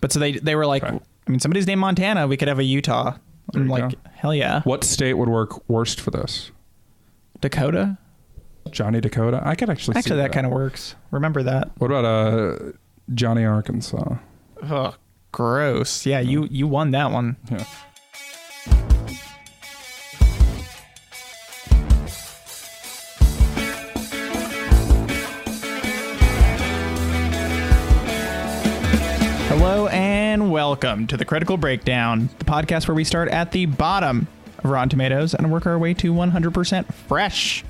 But so they were like, okay. I mean, somebody's named Montana. We could have a Utah. I'm like, hell yeah. What state would work worst for this? Dakota? Johnny Dakota? I could actually see that kind of works. Remember that. What about Johnny Arkansas? Oh, gross. Yeah, you won that one. Yeah. Hello and welcome to the Critical Breakdown, the podcast where we start at the bottom of Rotten Tomatoes and work our way to 100% fresh.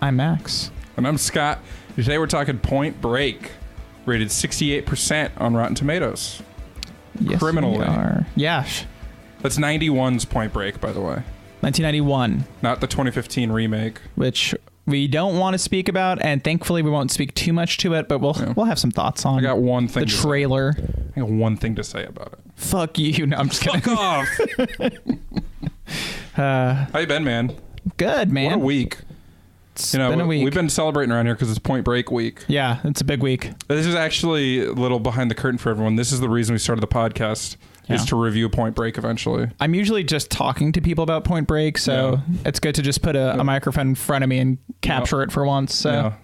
I'm Max. And I'm Scott. Today we're talking Point Break, rated 68% on Rotten Tomatoes. Yes, criminally. We are. Yeah. That's 91's Point Break, by the way. 1991. Not the 2015 remake. Which we don't want to speak about, and thankfully we won't speak too much to it, but we'll have some thoughts on. I got one thing. The trailer. I got one thing to say about it. Fuck you. No, I'm just kidding. Fuck off. How you been, man? Good, man. What a week. It's been a week. We've been celebrating around here because it's Point Break week. Yeah, it's a big week. This is actually a little behind the curtain for everyone. This is the reason we started the podcast, is to review Point Break eventually. I'm usually just talking to people about Point Break, so it's good to just put a microphone in front of me and capture it for once. So.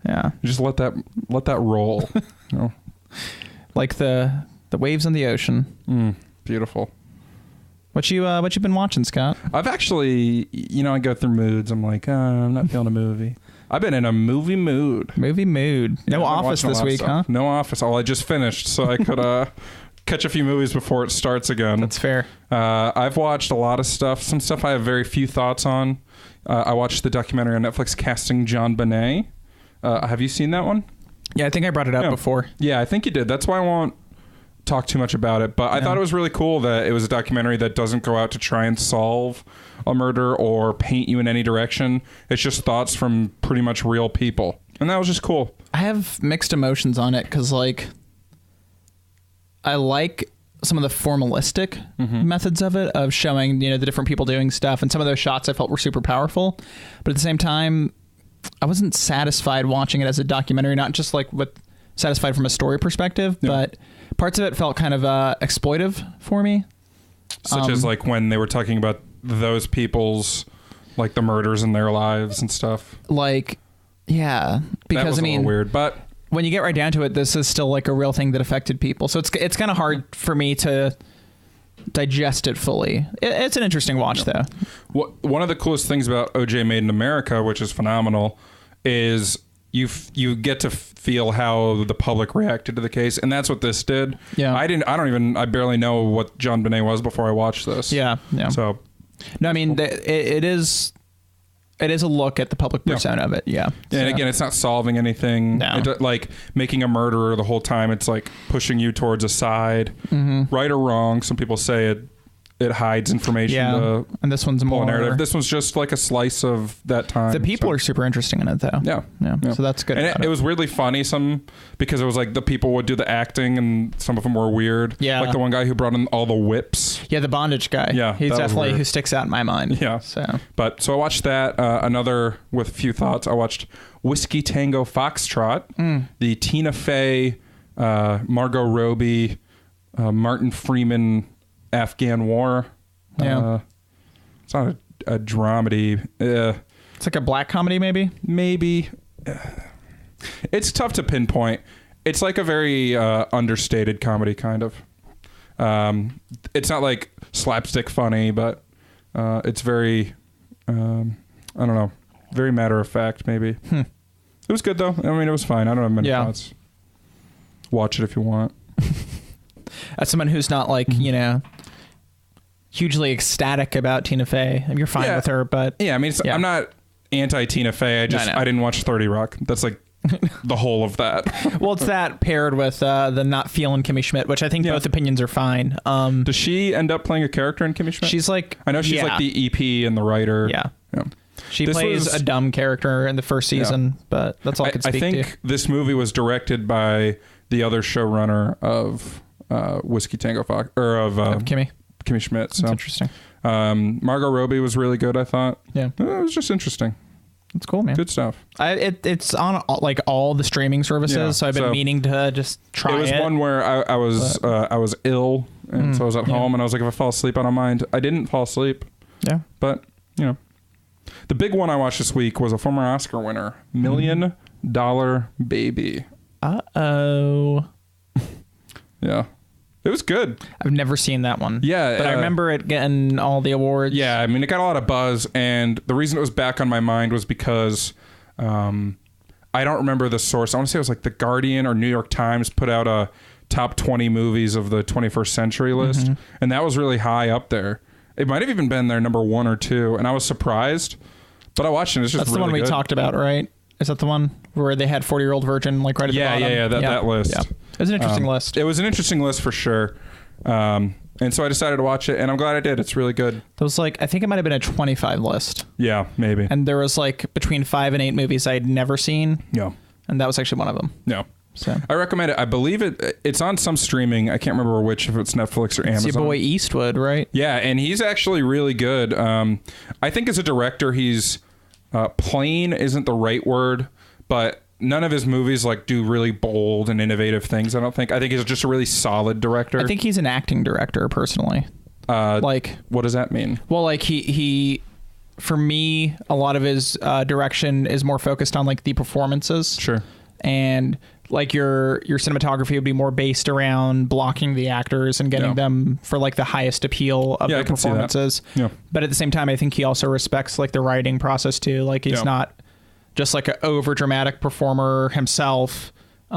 Yeah. Just let that roll. You know? Like the waves on the ocean. Beautiful. What you been watching, Scott? I've actually, I go through moods. I'm like, I'm not feeling a movie. I've been in a movie mood. No Office this week, huh? No Office. I just finished, so I could catch a few movies before it starts again. That's fair. I've watched a lot of stuff. Some stuff I have very few thoughts on. I watched the documentary on Netflix, Casting John Bonet. Have you seen that one? Yeah, I think I brought it up before. Yeah, I think you did. That's why I won't talk too much about it, but I thought it was really cool that it was a documentary that doesn't go out to try and solve a murder or paint you in any direction. It's just thoughts from pretty much real people, and that was just cool. I have mixed emotions on it because I like some of the formalistic methods of it, of showing the different people doing stuff, and some of those shots I felt were super powerful, but at the same time I wasn't satisfied watching it as a documentary, not just satisfied from a story perspective, but parts of it felt kind of exploitive for me. Such as when they were talking about those people's, the murders in their lives and stuff. Because that was a little weird, but when you get right down to it, this is still a real thing that affected people. So it's kind of hard for me to digest it fully. It's an interesting watch, though. One of the coolest things about OJ Made in America, which is phenomenal, is you get to feel how the public reacted to the case, and that's what this did. Yeah. I barely know what John Bonet was before I watched this. Yeah. So, no, I mean, it is a look at the public persona of it. Yeah. And again, it's not solving anything. No. Making a murderer the whole time. It's pushing you towards a side, right or wrong. Some people say it hides information. Yeah. And this one's more narrative. This one's just a slice of that time. The people are super interesting in it, though. Yeah. So that's good. And it was weirdly funny, because it was the people would do the acting, and some of them were weird. Yeah. Like the one guy who brought in all the whips. Yeah, the bondage guy. Yeah. He's definitely who sticks out in my mind. Yeah. So I watched that. Another with a few thoughts. I watched Whiskey Tango Foxtrot, the Tina Fey, Margot Robbie, Martin Freeman Afghan War. It's not a dramedy. It's a black comedy, maybe. It's tough to pinpoint. It's a very understated comedy, kind of. It's not slapstick funny, but it's very I don't know, very matter of fact, maybe. It was good, though. I mean, it was fine. I don't have many thoughts. Watch it if you want. As someone who's not hugely ecstatic about Tina Fey, you're fine with her, but I mean, I'm not anti Tina Fey. I didn't watch 30 Rock. That's the whole of that. Well, it's that paired with the not feeling Kimmy Schmidt, which I think both opinions are fine. Does she end up playing a character in Kimmy Schmidt? She's I know she's the EP and the writer. Yeah. She plays a dumb character in the first season, but that's all I could speak to. I think this movie was directed by the other showrunner of Whiskey Tango Fox, or of Kimmy Schmidt. So that's interesting. Margot Robbie was really good, I thought. Yeah. It was just interesting. That's cool, man. Good stuff. It's on like all the streaming services, so I've been meaning to just try it. It was one where I was ill, and so I was at home, and I was like, if I fall asleep, I don't mind. I didn't fall asleep. Yeah. But, the big one I watched this week was a former Oscar winner, $1 Million Baby. Uh-oh. Yeah. It was good. I've never seen that one. Yeah. But I remember it getting all the awards. Yeah, I mean, it got a lot of buzz, and the reason it was back on my mind was because I don't remember the source. I want to say it was like The Guardian or New York Times put out a top 20 movies of the 21st century list, and that was really high up there. It might have even been their number 1 or 2, and I was surprised, but I watched it. It's just That's really the one we good. talked about, right? Is that the one where they had 40-Year-Old Virgin like right at the bottom? Yeah, that list. Yeah. It was an interesting list. It was an interesting list for sure. And so I decided to watch it, and I'm glad I did. It's really good. There was like, I think it might have been a 25 list. Yeah, maybe. And there was like between 5 and 8 movies I had never seen. Yeah. And that was actually one of them. Yeah. So I recommend it. I believe it's on some streaming. I can't remember which, if it's Netflix or Amazon. It's your boy Eastwood, right? Yeah, and he's actually really good. I think as a director, he's plain isn't the right word, but none of his movies like do really bold and innovative things. I think he's just a really solid director. I think he's an acting director personally. Like, what does that mean? Well, like he for me, a lot of his direction is more focused on like the performances. Sure. And like your cinematography would be more based around blocking the actors and getting them for like the highest appeal of their performances. Yeah. But at the same time, I think he also respects like the writing process too. Like he's not just like an over dramatic performer himself. But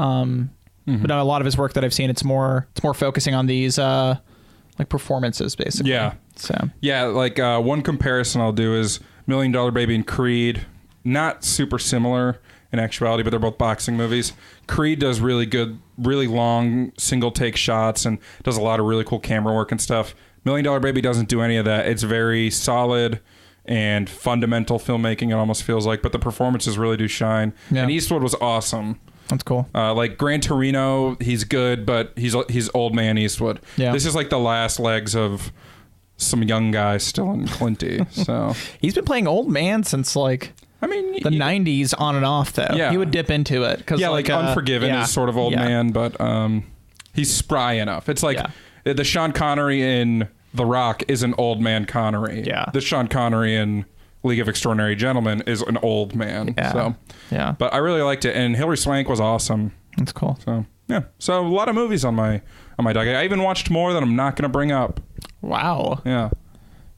a lot of his work that I've seen, it's more focusing on these like performances basically. Yeah. So yeah, like one comparison I'll do is $1 Million Baby and Creed. Not super similar in actuality, but they're both boxing movies. Creed does really good, really long single take shots and does a lot of really cool camera work and stuff. $1 Million Baby doesn't do any of that. It's very solid and fundamental filmmaking, it almost feels like, but the performances really do shine. Yeah. And Eastwood was awesome. That's cool. Like Gran Torino, he's good, but he's old man Eastwood. Yeah. This is like the last legs of some young guy still in Clinty. So he's been playing old man since like the 90s on and off though. Yeah. He would dip into it. Yeah, like Unforgiven is sort of old man, but he's spry enough. It's like the Sean Connery in The Rock is an old man Connery. Yeah. The Sean Connery in League of Extraordinary Gentlemen is an old man. Yeah. So, yeah. But I really liked it, and Hilary Swank was awesome. That's cool. So yeah. So a lot of movies on my docket. I even watched more that I'm not going to bring up. Wow. Yeah.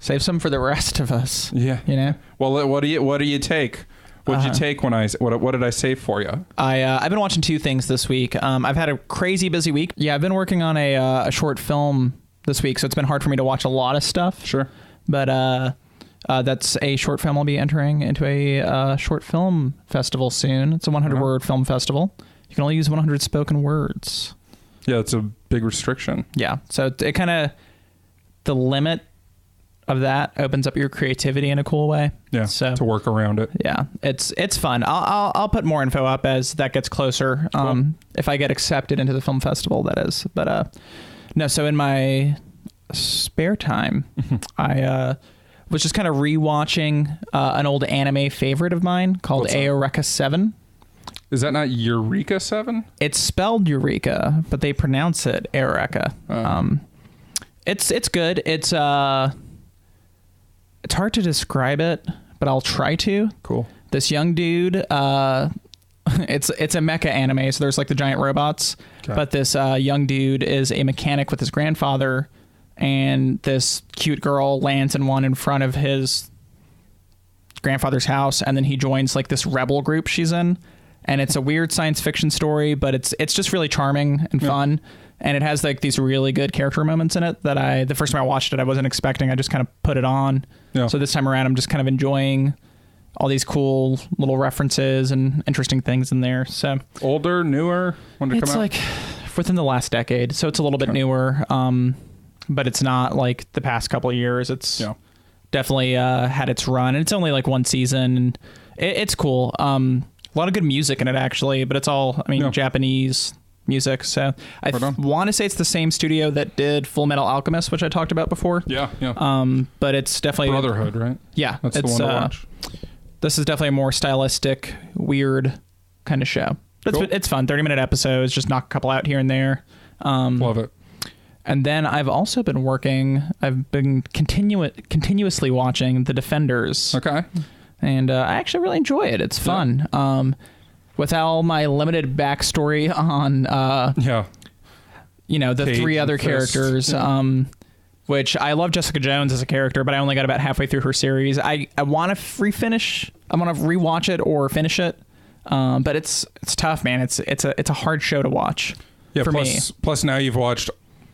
Save some for the rest of us. Yeah. You know. Well, what do you take? What did you take when what did I save for you? I've been watching 2 things this week. I've had a crazy busy week. Yeah, I've been working on a short film this week, so it's been hard for me to watch a lot of stuff. Sure. But that's a short film I'll be entering into a short film festival soon. It's a 100-word film festival. You can only use 100 spoken words. Yeah, it's a big restriction. Yeah, so it kind of, the limit of that opens up your creativity in a cool way. Yeah, so to work around it. Yeah, it's fun. I'll put more info up as that gets closer. Cool. If I get accepted into the film festival, that is. But no, so in my spare time, I was just kind of rewatching an old anime favorite of mine called Eureka 7. Is that not Eureka 7? It's spelled Eureka, but they pronounce it Eureka. It's good. It's hard to describe it, but I'll try to. Cool. This young dude, it's a mecha anime, so there's like the giant robots, but this young dude is a mechanic with his grandfather, and this cute girl lands in one in front of his grandfather's house, and then he joins like this rebel group she's in. And it's a weird science fiction story, but it's just really charming and fun. And it has like these really good character moments in it that the first time I watched it, I wasn't expecting. I just kind of put it on. Yeah. So this time around, I'm just kind of enjoying all these cool little references and interesting things in there. So older, newer, when did it come out? It's like within the last decade. So it's a little bit newer. But it's not like the past couple of years. It's definitely had its run. And it's only like 1 season. And it's cool. A lot of good music in it, actually, but it's all, Japanese music. So I want to say it's the same studio that did Full Metal Alchemist, which I talked about before. Yeah, yeah. But it's definitely Brotherhood, right? Yeah. That's the one to watch. This is definitely a more stylistic, weird kind of show. It's fun. 30-minute episodes, just knock a couple out here and there. Love it. And then I've also been continuously watching The Defenders. Okay. And I actually really enjoy it. It's fun. Yeah. With all my limited backstory on, the Cage three other characters, which I love Jessica Jones as a character, but I only got about halfway through her series. I want to refinish. I want to rewatch it or finish it. But it's tough, man. It's a hard show to watch. Yeah. For me. Plus now you've watched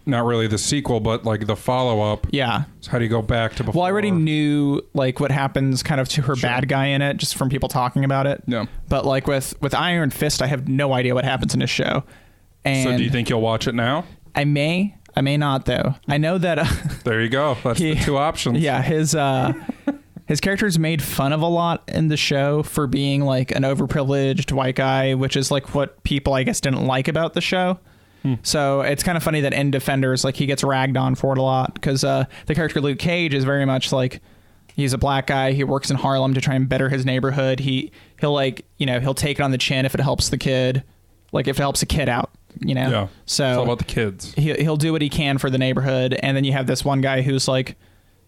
not really the sequel, but like the follow-up. Yeah. So how do you go back to before? Well, I already knew like what happens kind of to her bad guy in it, just from people talking about it. Yeah. But like with Iron Fist, I have no idea what happens in this show. And so do you think you'll watch it now? I may not though. I know that. There you go. That's the two options. Yeah. His character's made fun of a lot in the show for being like an overprivileged white guy, which is like what people I guess didn't like about the show. So it's kind of funny that in Defenders, like he gets ragged on for it a lot because the character Luke Cage is very much like he's a black guy. He works in Harlem to try and better his neighborhood. He'll like, he'll take it on the chin if it helps the kid, like if it helps a kid out, Yeah. So it's all about the kids. He'll do what he can for the neighborhood. And then you have this one guy who's like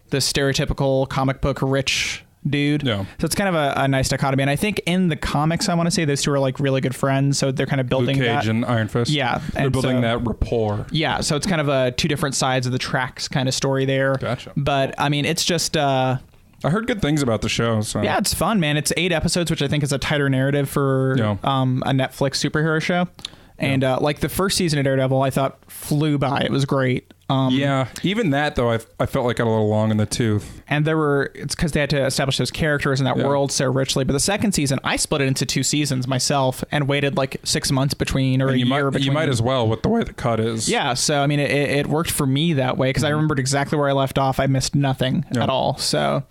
the stereotypical comic book rich dude. Yeah. So it's kind of a nice dichotomy. And I think in the comics, I want to say those two are like really good friends. So they're kind of building Luke Cage that. and Iron Fist. Yeah. They're building that rapport. Yeah. So it's kind of a two different sides of the tracks kind of story there. Gotcha. But I mean, it's just, I heard good things about the show. So yeah, it's fun, man. It's 8 episodes, which I think is a tighter narrative for a Netflix superhero show. And like the first season of Daredevil, I thought flew by. It was great. Yeah, even that though, I felt like got a little long in the tooth. And it's because they had to establish those characters in that world so richly. But the second season, I split it into 2 seasons myself and waited like 6 months between or a year between. You might as well with the way the cut is. Yeah, so I mean, it worked for me that way because I remembered exactly where I left off. I missed nothing at all. So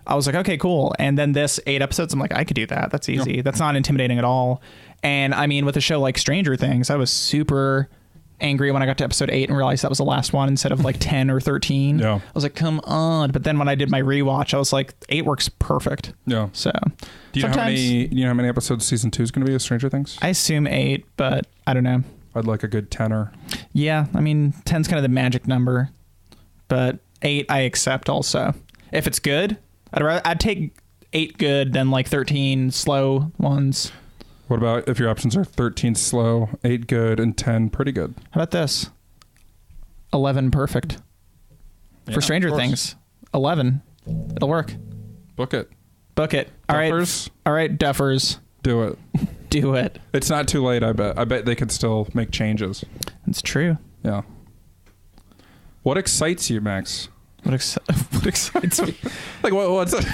I was like, okay, cool. And then this 8 episodes, I'm like, I could do that. That's easy. That's not intimidating at all. And I mean, with a show like Stranger Things, I was super angry when I got to episode 8 and realized that was the last one instead of like 10 or 13. Yeah. I was like, come on. But then when I did my rewatch, I was like, 8 works perfect. Yeah. So do you know how many episodes season 2 is going to be of Stranger Things? I assume 8, but I don't know. I'd like a good 10-er. Yeah. I mean, 10's kind of the magic number, but 8 I accept also. If it's good, I'd take 8 good than like 13 slow ones. What about if your options are 13 slow, 8 good, and 10 pretty good? How about this? 11 perfect. For Stranger Things. 11. It'll work. Book it. Book it. Duffers? All right, Duffers. Do it. Do it. It's not too late, I bet. I bet they can still make changes. It's true. Yeah. What excites you, Max? What excites me? Like, what's it?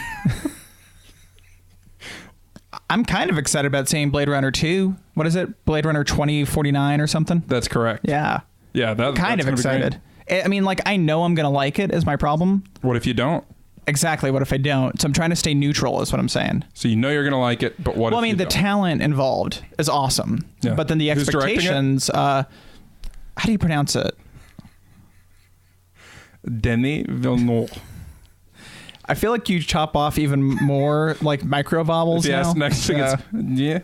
I'm kind of excited about seeing Blade Runner 2. What is it? Blade Runner 2049 or something? That's correct. Yeah. Yeah, kind of excited. I mean, like, I know I'm going to like it is my problem. What if you don't? Exactly. What if I don't? So I'm trying to stay neutral is what I'm saying. So you know you're going to like it, but what if you the don't? talent involved is awesome. Yeah. But then the expectations, how do you pronounce it? Denis Villeneuve. I feel like you chop off even more like micro vowels now. Yes, next thing is yeah.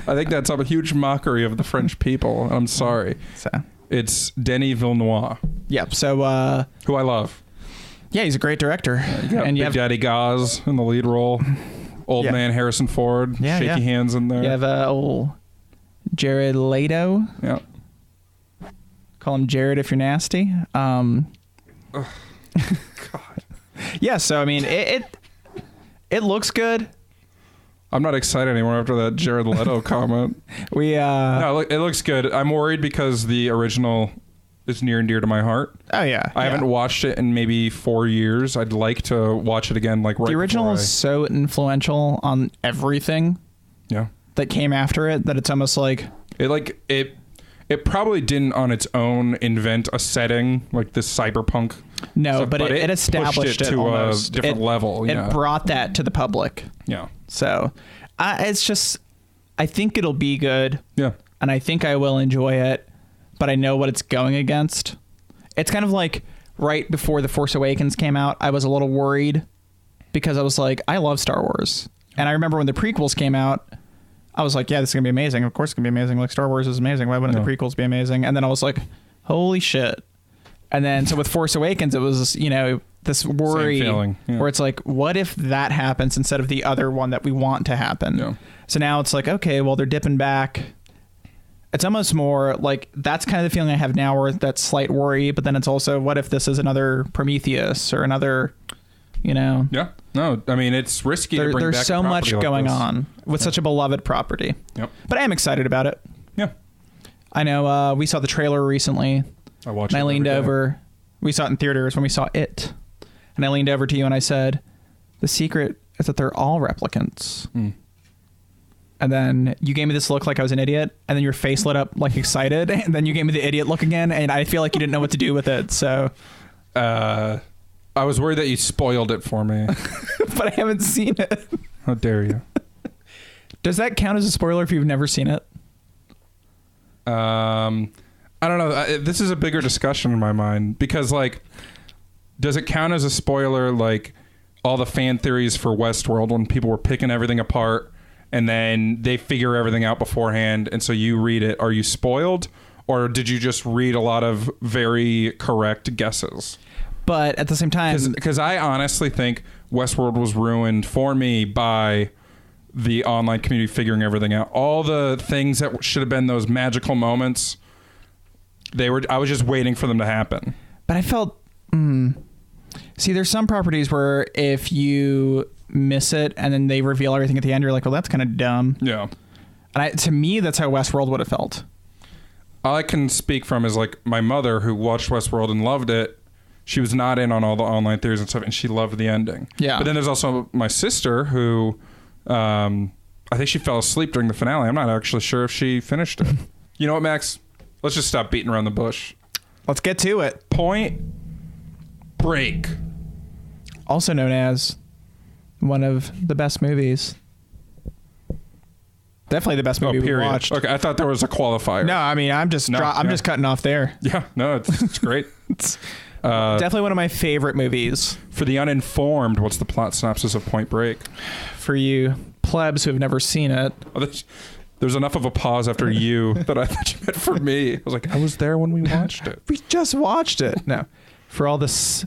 I think that's a huge mockery of the French people. I'm sorry. So it's Denis Villeneuve. Yep. So who I love. Yeah, he's a great director. And you have Daddy Gaz in the lead role. Old man Harrison Ford. Shaky hands in there. You have old Jared Leto. Yeah. Call him Jared if you're nasty. God. Yeah, so I mean, it looks good. I'm not excited anymore after that Jared Leto comment. No, it looks good. I'm worried because the original is near and dear to my heart. Oh yeah, I haven't watched it in maybe 4 years. I'd like to watch it again. Like right. The original is so influential on everything. Yeah. That came after it that it's almost like it probably didn't on its own invent a setting like this cyberpunk. No, stuff, but it established it to almost. A different level. It brought that to the public. Yeah. So it's just, I think it'll be good. Yeah. And I think I will enjoy it, but I know what it's going against. It's kind of like right before The Force Awakens came out, I was a little worried because I was like, I love Star Wars. And I remember when the prequels came out, I was like, yeah, this is going to be amazing. Of course it's going to be amazing. Like, Star Wars is amazing. Why wouldn't the prequels be amazing? And then I was like, holy shit. And then, so with Force Awakens, it was, you know, this worry where it's like, what if that happens instead of the other one that we want to happen? Yeah. So now it's like, okay, well, they're dipping back. It's almost more like, that's kind of the feeling I have now, where that slight worry, but then it's also, what if this is another Prometheus or another, you know? Yeah. No, I mean, it's risky to bring back There's so much going on with such a beloved property. Yep. But I am excited about it. Yeah. I know we saw the trailer recently. I watched it. And I leaned over. We saw it in theaters when we saw it. And I leaned over to you and I said, the secret is that they're all replicants. And then you gave me this look like I was an idiot. And then your face lit up like excited. And then you gave me the idiot look again. And I feel like you didn't know what to do with it. So... I was worried that you spoiled it for me. But I haven't seen it. How dare you? Does that count as a spoiler if you've never seen it? I don't know. This is a bigger discussion in my mind because, like, does it count as a spoiler, like, all the fan theories for Westworld when people were picking everything apart and then they figure everything out beforehand and so you read it? Are you spoiled? Or did you just read a lot of very correct guesses? But at the same time... Because I honestly think Westworld was ruined for me by the online community figuring everything out. All the things that should have been those magical moments, I was just waiting for them to happen. But I felt... See, there's some properties where if you miss it and then they reveal everything at the end, you're like, well, that's kind of dumb. Yeah. And to me, that's how Westworld would have felt. All I can speak from is, like, my mother, who watched Westworld and loved it. She was not in on all the online theories and stuff, and she loved the ending. Yeah. But then there's also my sister, who I think she fell asleep during the finale. I'm not actually sure if she finished it. You know what, Max? Let's just stop beating around the bush. Let's get to it. Point Break. Also known as one of the best movies. Definitely the best movie we watched. Okay, I thought there was a qualifier. No, I mean, I'm just cutting off there. Yeah, no, it's great. Definitely one of my favorite movies. For the uninformed, what's the plot synopsis of Point Break? For you plebs who have never seen it. There's enough of a pause after you that I thought you meant for me. I was like, I was there when we watched it. We just watched it. No. For all the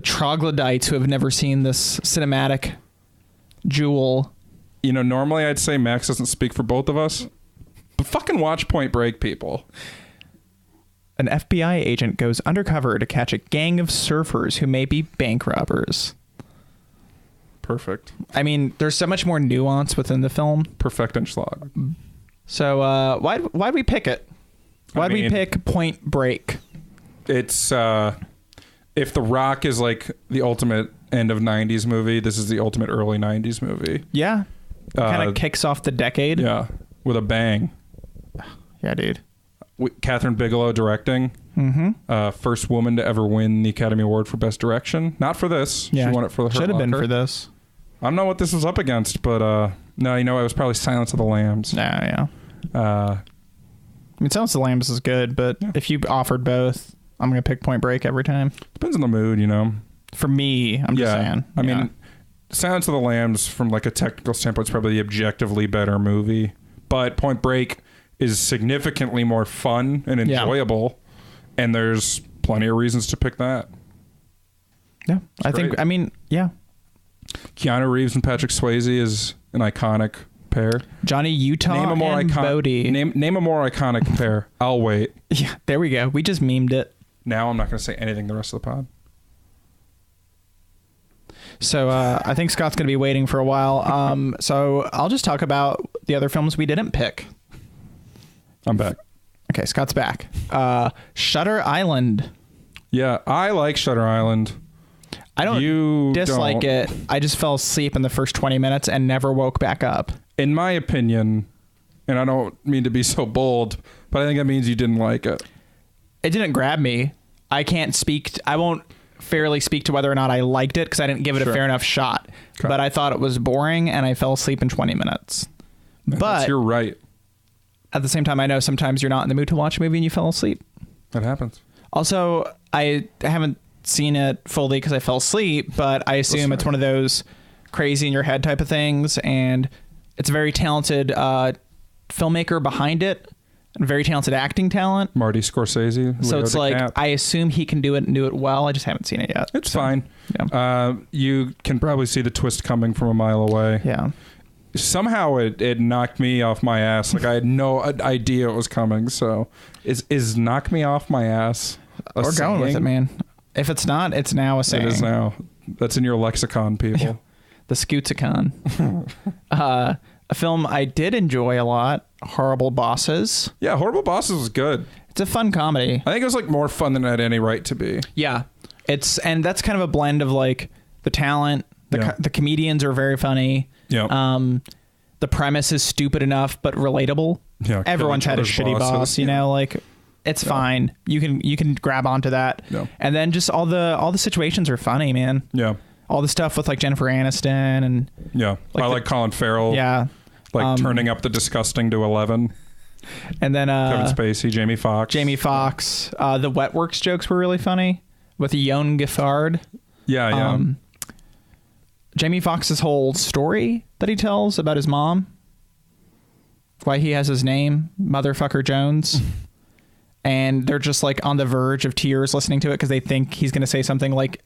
troglodytes who have never seen this cinematic jewel. You know, normally I'd say Max doesn't speak for both of us. But fucking watch Point Break, people. An FBI agent goes undercover to catch a gang of surfers who may be bank robbers. Perfect. I mean, there's so much more nuance within the film. Perfect and schlag. So why'd we pick it? Why'd we pick Point Break? It's if The Rock is like the ultimate end of 90s movie, this is the ultimate early 90s movie. Yeah. Kind of kicks off the decade. Yeah. With a bang. Yeah, dude. Kathryn Bigelow directing. First woman to ever win the Academy Award for Best Direction. Not for this. Yeah, she won it for the Hurt Should have Locker. been for this. I don't know what this was up against, but no, you know, it was probably Silence of the Lambs. Nah, yeah. I mean, Silence of the Lambs is good, but if you offered both, I'm going to pick Point Break every time. Depends on the mood, you know. For me, I'm just saying. I mean, Silence of the Lambs, from like a technical standpoint, is probably the objectively better movie. But Point Break is significantly more fun and enjoyable. And there's plenty of reasons to pick that. Yeah. Keanu Reeves and Patrick Swayze is an iconic pair. Johnny Utah and Bodie. Name a more iconic pair. I'll wait. Yeah, there we go. We just memed it. Now I'm not going to say anything the rest of the pod. So I think Scott's going to be waiting for a while. So I'll just talk about the other films we didn't pick. I'm back. Okay, Scott's back. Shutter Island. Yeah, I like Shutter Island. I don't dislike it. I just fell asleep in the first 20 minutes and never woke back up. In my opinion, and I don't mean to be so bold, but I think that means you didn't like it. It didn't grab me. I won't fairly speak to whether or not I liked it because I didn't give it a fair enough shot. Okay. But I thought it was boring and I fell asleep in 20 minutes. But you're right. At the same time, I know sometimes you're not in the mood to watch a movie and you fell asleep. That happens. Also, I haven't seen it fully because I fell asleep, but I assume it's one of those crazy in your head type of things, and it's a very talented filmmaker behind it, and very talented acting talent. Marty Scorsese. So it's like, I assume he can do it and do it well. I just haven't seen it yet. It's fine. Yeah. You can probably see the twist coming from a mile away. Yeah. Somehow it knocked me off my ass. Like I had no idea it was coming. So is knock me off my ass We're going with it, man. If it's not, it's now a saying. It is now. That's in your lexicon, people. The Scootsicon. A film I did enjoy a lot, Horrible Bosses. Yeah, Horrible Bosses was good. It's a fun comedy. I think it was like more fun than it had any right to be. Yeah. And that's kind of a blend of like the talent, the comedians are very funny. Yeah. The premise is stupid enough but relatable. Yeah. Everyone's had a shitty boss, you know, like it's fine. You can grab onto that. Yeah. And then just all the situations are funny, man. Yeah. All the stuff with like Jennifer Aniston and I like Colin Farrell. Yeah. Like turning up the disgusting to 11. And then Kevin Spacey, Jamie Foxx. The Wet Works jokes were really funny with Yoan Giffard. Yeah. Jamie Foxx's whole story that he tells about his mom, why he has his name, Motherfucker Jones. And they're just like on the verge of tears listening to it because they think he's going to say something like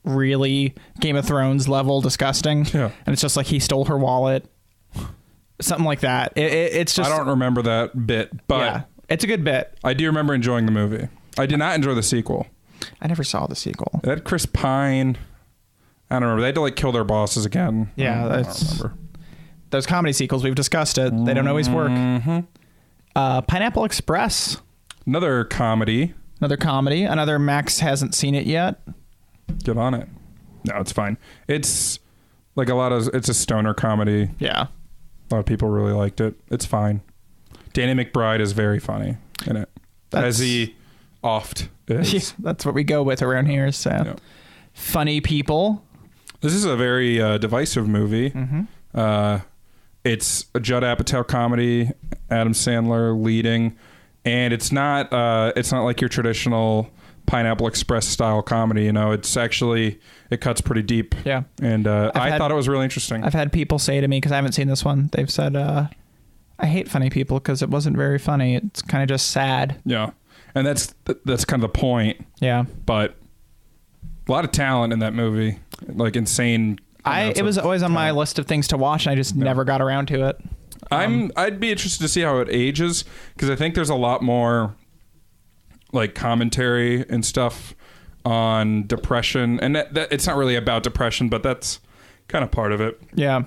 really Game of Thrones level disgusting. Yeah. And it's just like he stole her wallet. Something like that. It's just... I don't remember that bit, but... it's a good bit. I do remember enjoying the movie. I did not enjoy the sequel. I never saw the sequel. It had Chris Pine. I don't remember. They had to like kill their bosses again. Yeah, I don't remember. Those comedy sequels, we've discussed it. They don't always work. Pineapple Express. Another comedy. Another Max hasn't seen it yet. Get on it. No, it's fine. It's like it's a stoner comedy. Yeah. A lot of people really liked it. It's fine. Danny McBride is very funny in it. As he oft is. That's what we go with around here. So funny people. This is a very divisive movie. It's a Judd Apatow comedy, Adam Sandler leading, and it's not like your traditional Pineapple Express style comedy. You know, it's actually, it cuts pretty deep. Yeah. And I thought it was really interesting. I've had people say to me, because I haven't seen this one, they've said, I hate funny people because it wasn't very funny. It's kind of just sad. Yeah. And that's kind of the point. Yeah. But a lot of talent in that movie, like insane. It was always on my list of things to watch, and I just never got around to it. I'd be interested to see how it ages, because I think there's a lot more like commentary and stuff on depression, and that it's not really about depression, but that's kind of part of it. Yeah.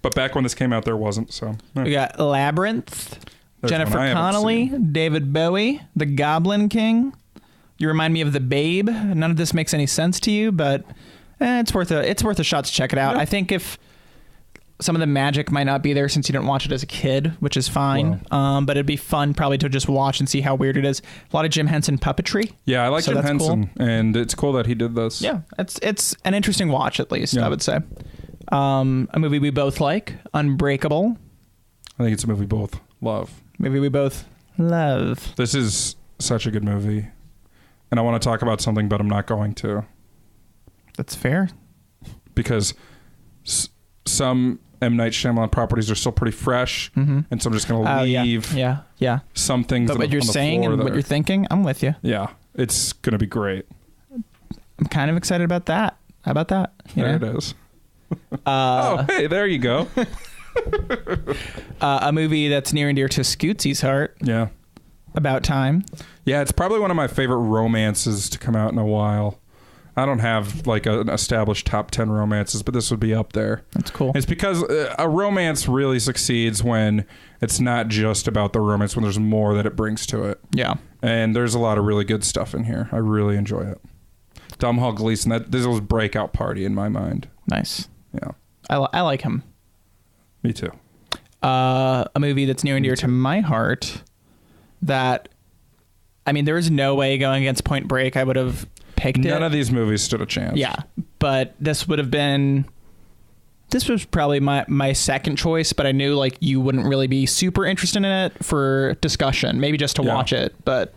But back when this came out, there wasn't. So we got Labyrinth, There's Jennifer Connelly, David Bowie, The Goblin King. You remind me of The Babe. None of this makes any sense to you, but it's worth a shot to check it out. Yeah. I think if some of the magic might not be there since you didn't watch it as a kid, which is fine. Wow. But it'd be fun probably to just watch and see how weird it is. A lot of Jim Henson puppetry. Yeah, I like Jim Henson, cool. And it's cool that he did this. Yeah, it's an interesting watch at least, I would say. A movie we both like, Unbreakable. I think it's a movie we both love. Movie we both love. This is such a good movie. And I want to talk about something, but I'm not going to. That's fair. Because some M. Night Shyamalan properties are still pretty fresh, and so I'm just going to leave yeah. some things but what you're saying and what you're thinking, I'm with you. Yeah, it's going to be great. I'm kind of excited about that. How about that? There it is. Oh, hey, there you go. A movie that's near and dear to Scootsy's heart. Yeah. About Time. Yeah, it's probably one of my favorite romances to come out in a while. I don't have like an established top 10 romances, but this would be up there. That's cool. It's because a romance really succeeds when it's not just about the romance, when there's more that it brings to it. Yeah. And there's a lot of really good stuff in here. I really enjoy it. Domhnall Gleeson, this was breakout party in my mind. Nice. Yeah. I like him. Me too. A movie that's near and dear to my heart that, I mean, there was no way going against Point Break I would have picked it. None of these movies stood a chance. Yeah, but this was probably my second choice, but I knew like you wouldn't really be super interested in it for discussion, maybe just to watch it, but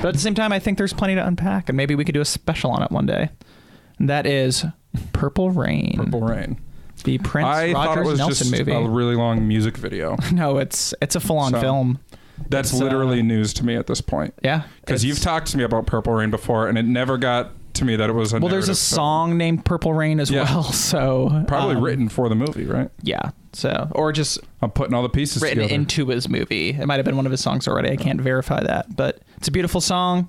at the same time I think there's plenty to unpack, and maybe we could do a special on it one day. And that is Purple Rain. Purple Rain. The Prince I thought it Rogers was Nelson just movie. a really long music video. No, it's a full-on So, film. That's literally news to me at this point. Yeah. Because you've talked to me about Purple Rain before, and it never got to me that it was a Well, there's a narrative song named Purple Rain as well. So Probably written for the movie, right? Yeah. So, or just I'm putting all the pieces written together. into his movie. It might have been one of his songs already. I can't verify that, but it's a beautiful song.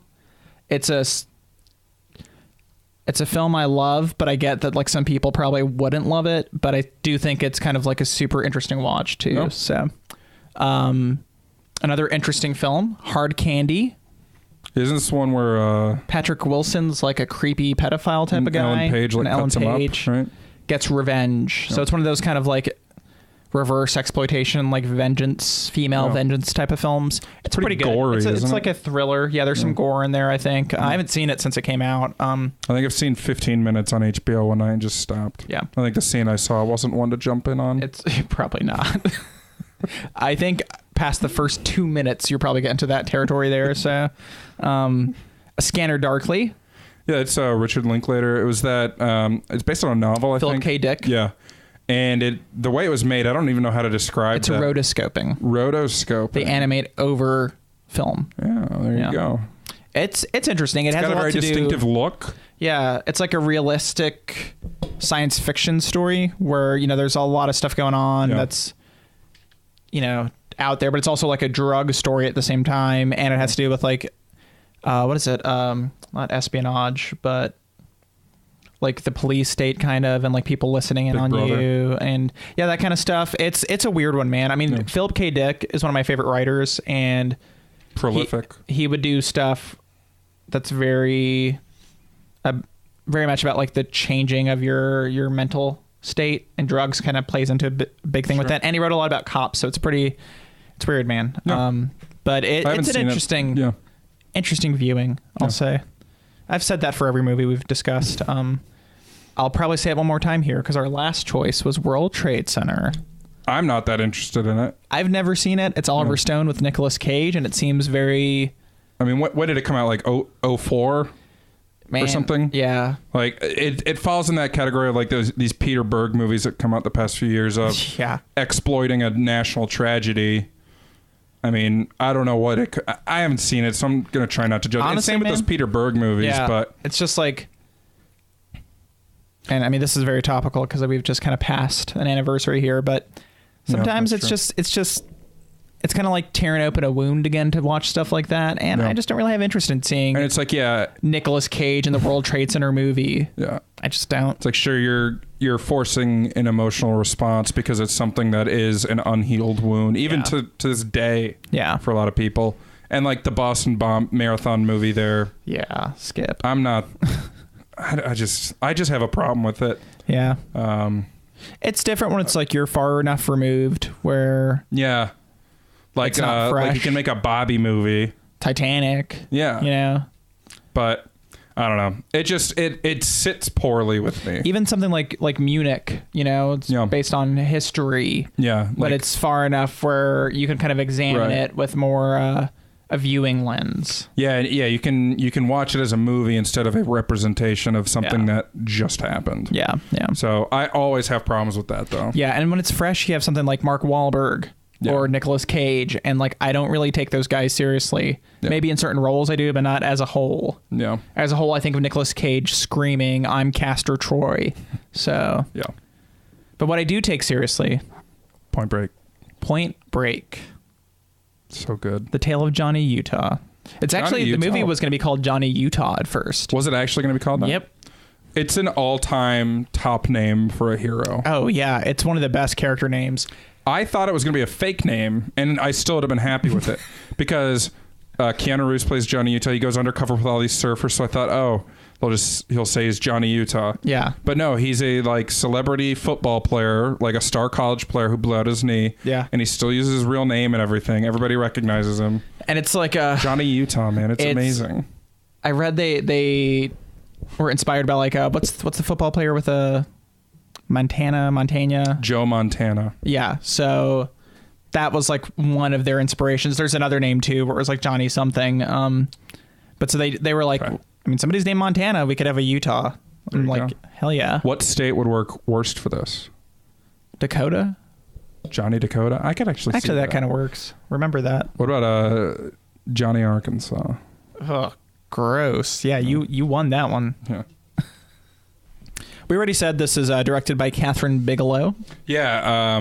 It's a film I love, but I get that like some people probably wouldn't love it, but I do think it's kind of like a super interesting watch too. No. So, another interesting film, Hard Candy. Isn't this one where Patrick Wilson's like a creepy pedophile type of guy? Ellen Page like and cuts him up, right? Gets revenge. So it's one of those kind of like reverse exploitation, like female vengeance type of films. It's pretty good. Gory, it's like a thriller. Yeah, there's some gore in there, I think. I haven't seen it since it came out. I think I've seen 15 minutes on HBO one night and just stopped. Yeah. I think the scene I saw wasn't one to jump in on. It's probably not. I think past the first 2 minutes, you're probably getting to that territory there. So, A Scanner Darkly. Yeah, it's Richard Linklater. It was that, it's based on a novel, I Philip think. K. Dick. Yeah. And the way it was made, I don't even know how to describe It's that. rotoscoping. Rotoscoping. They animate over film. Yeah, there you go. It's interesting. It has got a lot very to distinctive do. look. Yeah, it's like a realistic science fiction story where, there's a lot of stuff going on that's, out there, but it's also like a drug story at the same time. And it has to do with like, what is it? Not espionage, but like the police state kind of, and like people listening in on you and that kind of stuff. It's a weird one, man. I mean, Philip K. Dick is one of my favorite writers and prolific. He would do stuff that's very much about like the changing of your mental state, and drugs kind of plays into a big thing with that. And he wrote a lot about cops, so it's weird, man. Yeah. But it's an interesting viewing, I'll say. I've said that for every movie we've discussed. I'll probably say it one more time here because our last choice was World Trade Center. I'm not that interested in it. I've never seen it. It's Oliver Stone with Nicolas Cage, and it seems very... I mean, when did it come out? Like 04 or something? Yeah. Like it falls in that category of like these Peter Berg movies that come out the past few years of exploiting a national tragedy. I mean, I don't know what it... I haven't seen it, so I'm going to try not to judge. Honestly, it's same with those Peter Berg movies, but... It's just like... And I mean, this is very topical because we've just kind of passed an anniversary here, but sometimes it's kind of like tearing open a wound again to watch stuff like that. And I just don't really have interest in seeing... And it's like, Nicolas Cage in the World Trade Center movie. Yeah. I just don't. It's like, sure, you're forcing an emotional response because it's something that is an unhealed wound, even to this day. Yeah. For a lot of people. And like the Boston Bomb Marathon movie there. Yeah. Skip. I'm not... I just have a problem with it. Yeah. It's different when it's like you're far enough removed where... Yeah. Like, it's not fresh. Like you can make a Bobby movie. Titanic. Yeah. But I don't know. It just it sits poorly with me. Even something like Munich, it's based on history. Yeah. But it's far enough where you can kind of examine it with more a viewing lens. Yeah, you can watch it as a movie instead of a representation of something that just happened. Yeah. So I always have problems with that, though. Yeah, and when it's fresh, you have something like Mark Wahlberg or Nicolas Cage, and like I don't really take those guys seriously. Yeah. Maybe in certain roles I do, but not as a whole. Yeah. As a whole, I think of Nicolas Cage screaming, "I'm Castor Troy." So. Yeah. But what I do take seriously. Point Break. So good. The Tale of Johnny Utah. It's actually, the movie was going to be called Johnny Utah at first. Was it actually going to be called that? Yep. It's an all-time top name for a hero. Oh, yeah. It's one of the best character names. I thought it was going to be a fake name, and I still would have been happy with it because Keanu Reeves plays Johnny Utah. He goes undercover with all these surfers, so I thought, he'll say he's Johnny Utah. Yeah. But no, he's a like celebrity football player, like a star college player who blew out his knee. Yeah. And he still uses his real name and everything. Everybody recognizes him. And it's like Johnny Utah, man. It's amazing. I read they were inspired by like what's the football player with a Montana? Joe Montana. Yeah. So that was like one of their inspirations. There's another name too where it was like Johnny something. But so they were like, I mean, somebody's named Montana. We could have a Utah. I'm like, hell yeah. What state would work worst for this? Dakota? Johnny Dakota. I could actually see that kind of works. Remember that. What about Johnny Arkansas? Oh, gross. Yeah, you won that one. Yeah. We already said this is directed by Kathryn Bigelow. Yeah.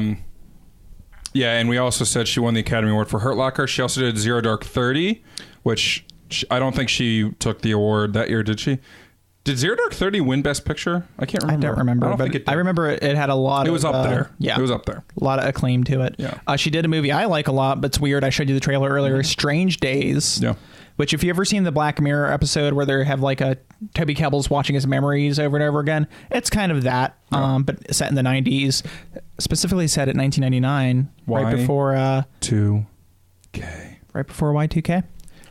Yeah, and we also said she won the Academy Award for Hurt Locker. She also did Zero Dark 30, which I don't think she took the award that year, did she? Did Zero Dark 30 win Best Picture? I can't remember. I don't remember. I don't think it did. I remember it had a lot of... It was up there. Yeah. It was up there. A lot of acclaim to it. Yeah. She did a movie I like a lot, but it's weird. I showed you the trailer earlier. Strange Days. Yeah. Which, if you ever seen the Black Mirror episode where they have like a Toby Kebbell's watching his memories over and over again, it's kind of that, but set in the 90s, specifically set at 1999, right before Y2K. Right before Y2K.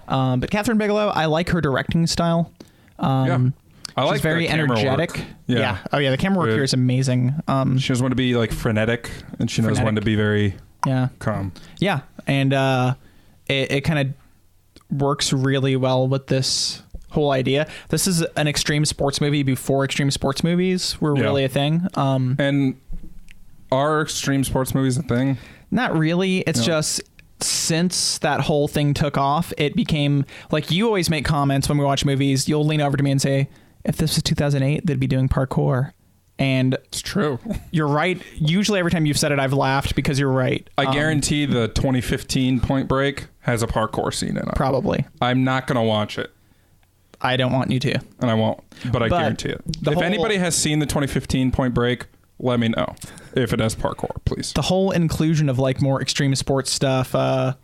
But Kathryn Bigelow, I like her directing style. I like she's very energetic. Work. Yeah. Oh yeah, the camera work here is amazing. She knows when to be like frenetic, and she knows when to be very calm. Yeah, and it kind of works really well with this whole idea. This is an extreme sports movie before extreme sports movies were really a thing. And are extreme sports movies a thing? Not really. It's just since that whole thing took off, it became like, you always make comments when we watch movies. You'll lean over to me and say, if this was 2008, they'd be doing parkour. And it's true. You're right. Usually every time you've said it, I've laughed because you're right. I guarantee the 2015 Point Break has a parkour scene in it. Probably. I'm not going to watch it. I don't want you to. And I won't. But I guarantee it. If anybody has seen the 2015 Point Break, let me know if it has parkour, please. The whole inclusion of like more extreme sports stuff. I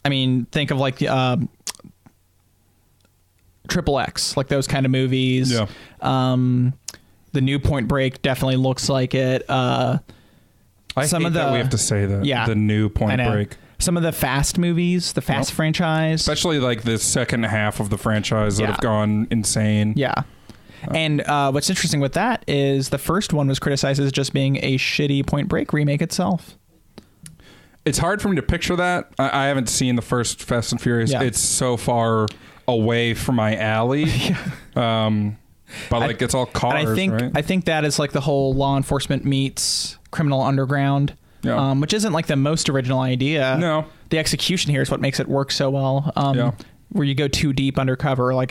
mean, think of like the Triple X, like those kind of movies. Yeah. The new Point Break definitely looks like it. I hate that we have to say that. Yeah, the new Point Break. Some of the Fast movies, the Fast franchise. Especially like the second half of the franchise that have gone insane. Yeah. And what's interesting with that is the first one was criticized as just being a shitty Point Break remake itself. It's hard for me to picture that. I haven't seen the first Fast and Furious. Yeah. It's so far away from my alley. But like it's all cars, right? I think that is like the whole law enforcement meets criminal underground, which isn't like the most original idea. No. The execution here is what makes it work so well. Where you go too deep undercover. Like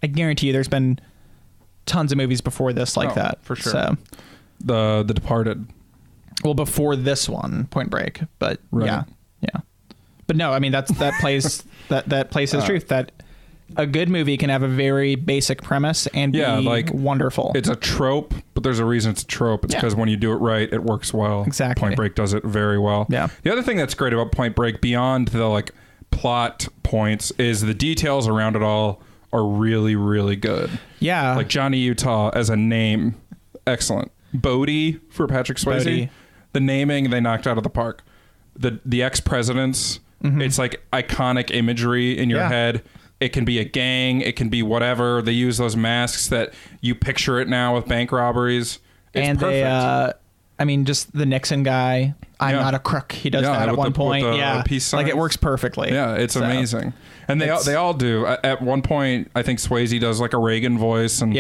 I guarantee you there's been tons of movies before this like that. For sure. So, the Departed. Well, before this one, Point Break. But yeah. But no, I mean that plays that plays his truth that a good movie can have a very basic premise and be like wonderful. It's a trope, but there's a reason it's a trope. It's because when you do it right, it works well. Exactly. Point Break does it very well. Yeah. The other thing that's great about Point Break, beyond the like plot points, is the details around it all are really, really good. Yeah. Like Johnny Utah as a name, excellent. Bodie for Patrick Swayze. Bodie. The naming they knocked out of the park. The ex-presidents, it's like iconic imagery in your head. It can be a gang. It can be whatever. They use those masks that you picture it now with bank robberies. It's perfect. I mean, just the Nixon guy. I'm not a crook. He does that at one point. Peace like it works perfectly. Yeah, it's amazing. And they all do. At one point, I think Swayze does like a Reagan voice, and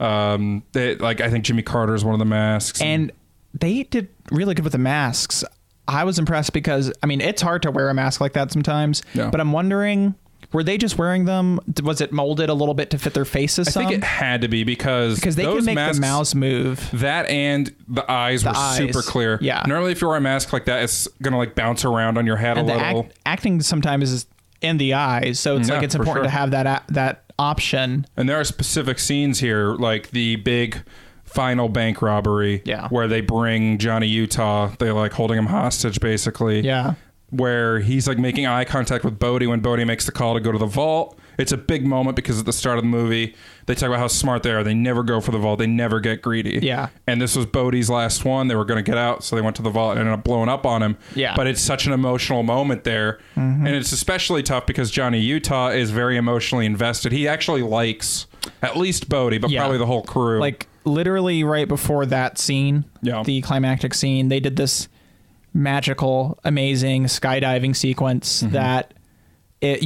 I think Jimmy Carter is one of the masks. And they did really good with the masks. I was impressed because I mean, it's hard to wear a mask like that sometimes. Yeah. But I'm wondering, were they just wearing them? Was it molded a little bit to fit their faces? I think it had to be because they can make the mouths move. That and the eyes were super clear. Yeah. Normally, if you wear a mask like that, it's gonna like bounce around on your head a little. Acting sometimes is in the eyes, so it's like it's important to have that option. And there are specific scenes here, like the big final bank robbery, where they bring Johnny Utah. They're like holding him hostage, basically. Yeah. Where he's like making eye contact with Bodie when Bodie makes the call to go to the vault. It's a big moment because at the start of the movie, they talk about how smart they are. They never go for the vault. They never get greedy. Yeah. And this was Bodie's last one. They were going to get out, so they went to the vault and ended up blowing up on him. Yeah. But it's such an emotional moment there. Mm-hmm. And it's especially tough because Johnny Utah is very emotionally invested. He actually likes at least Bodie, but probably the whole crew. Like literally right before that scene, the climactic scene, they did this magical, amazing skydiving sequence that it's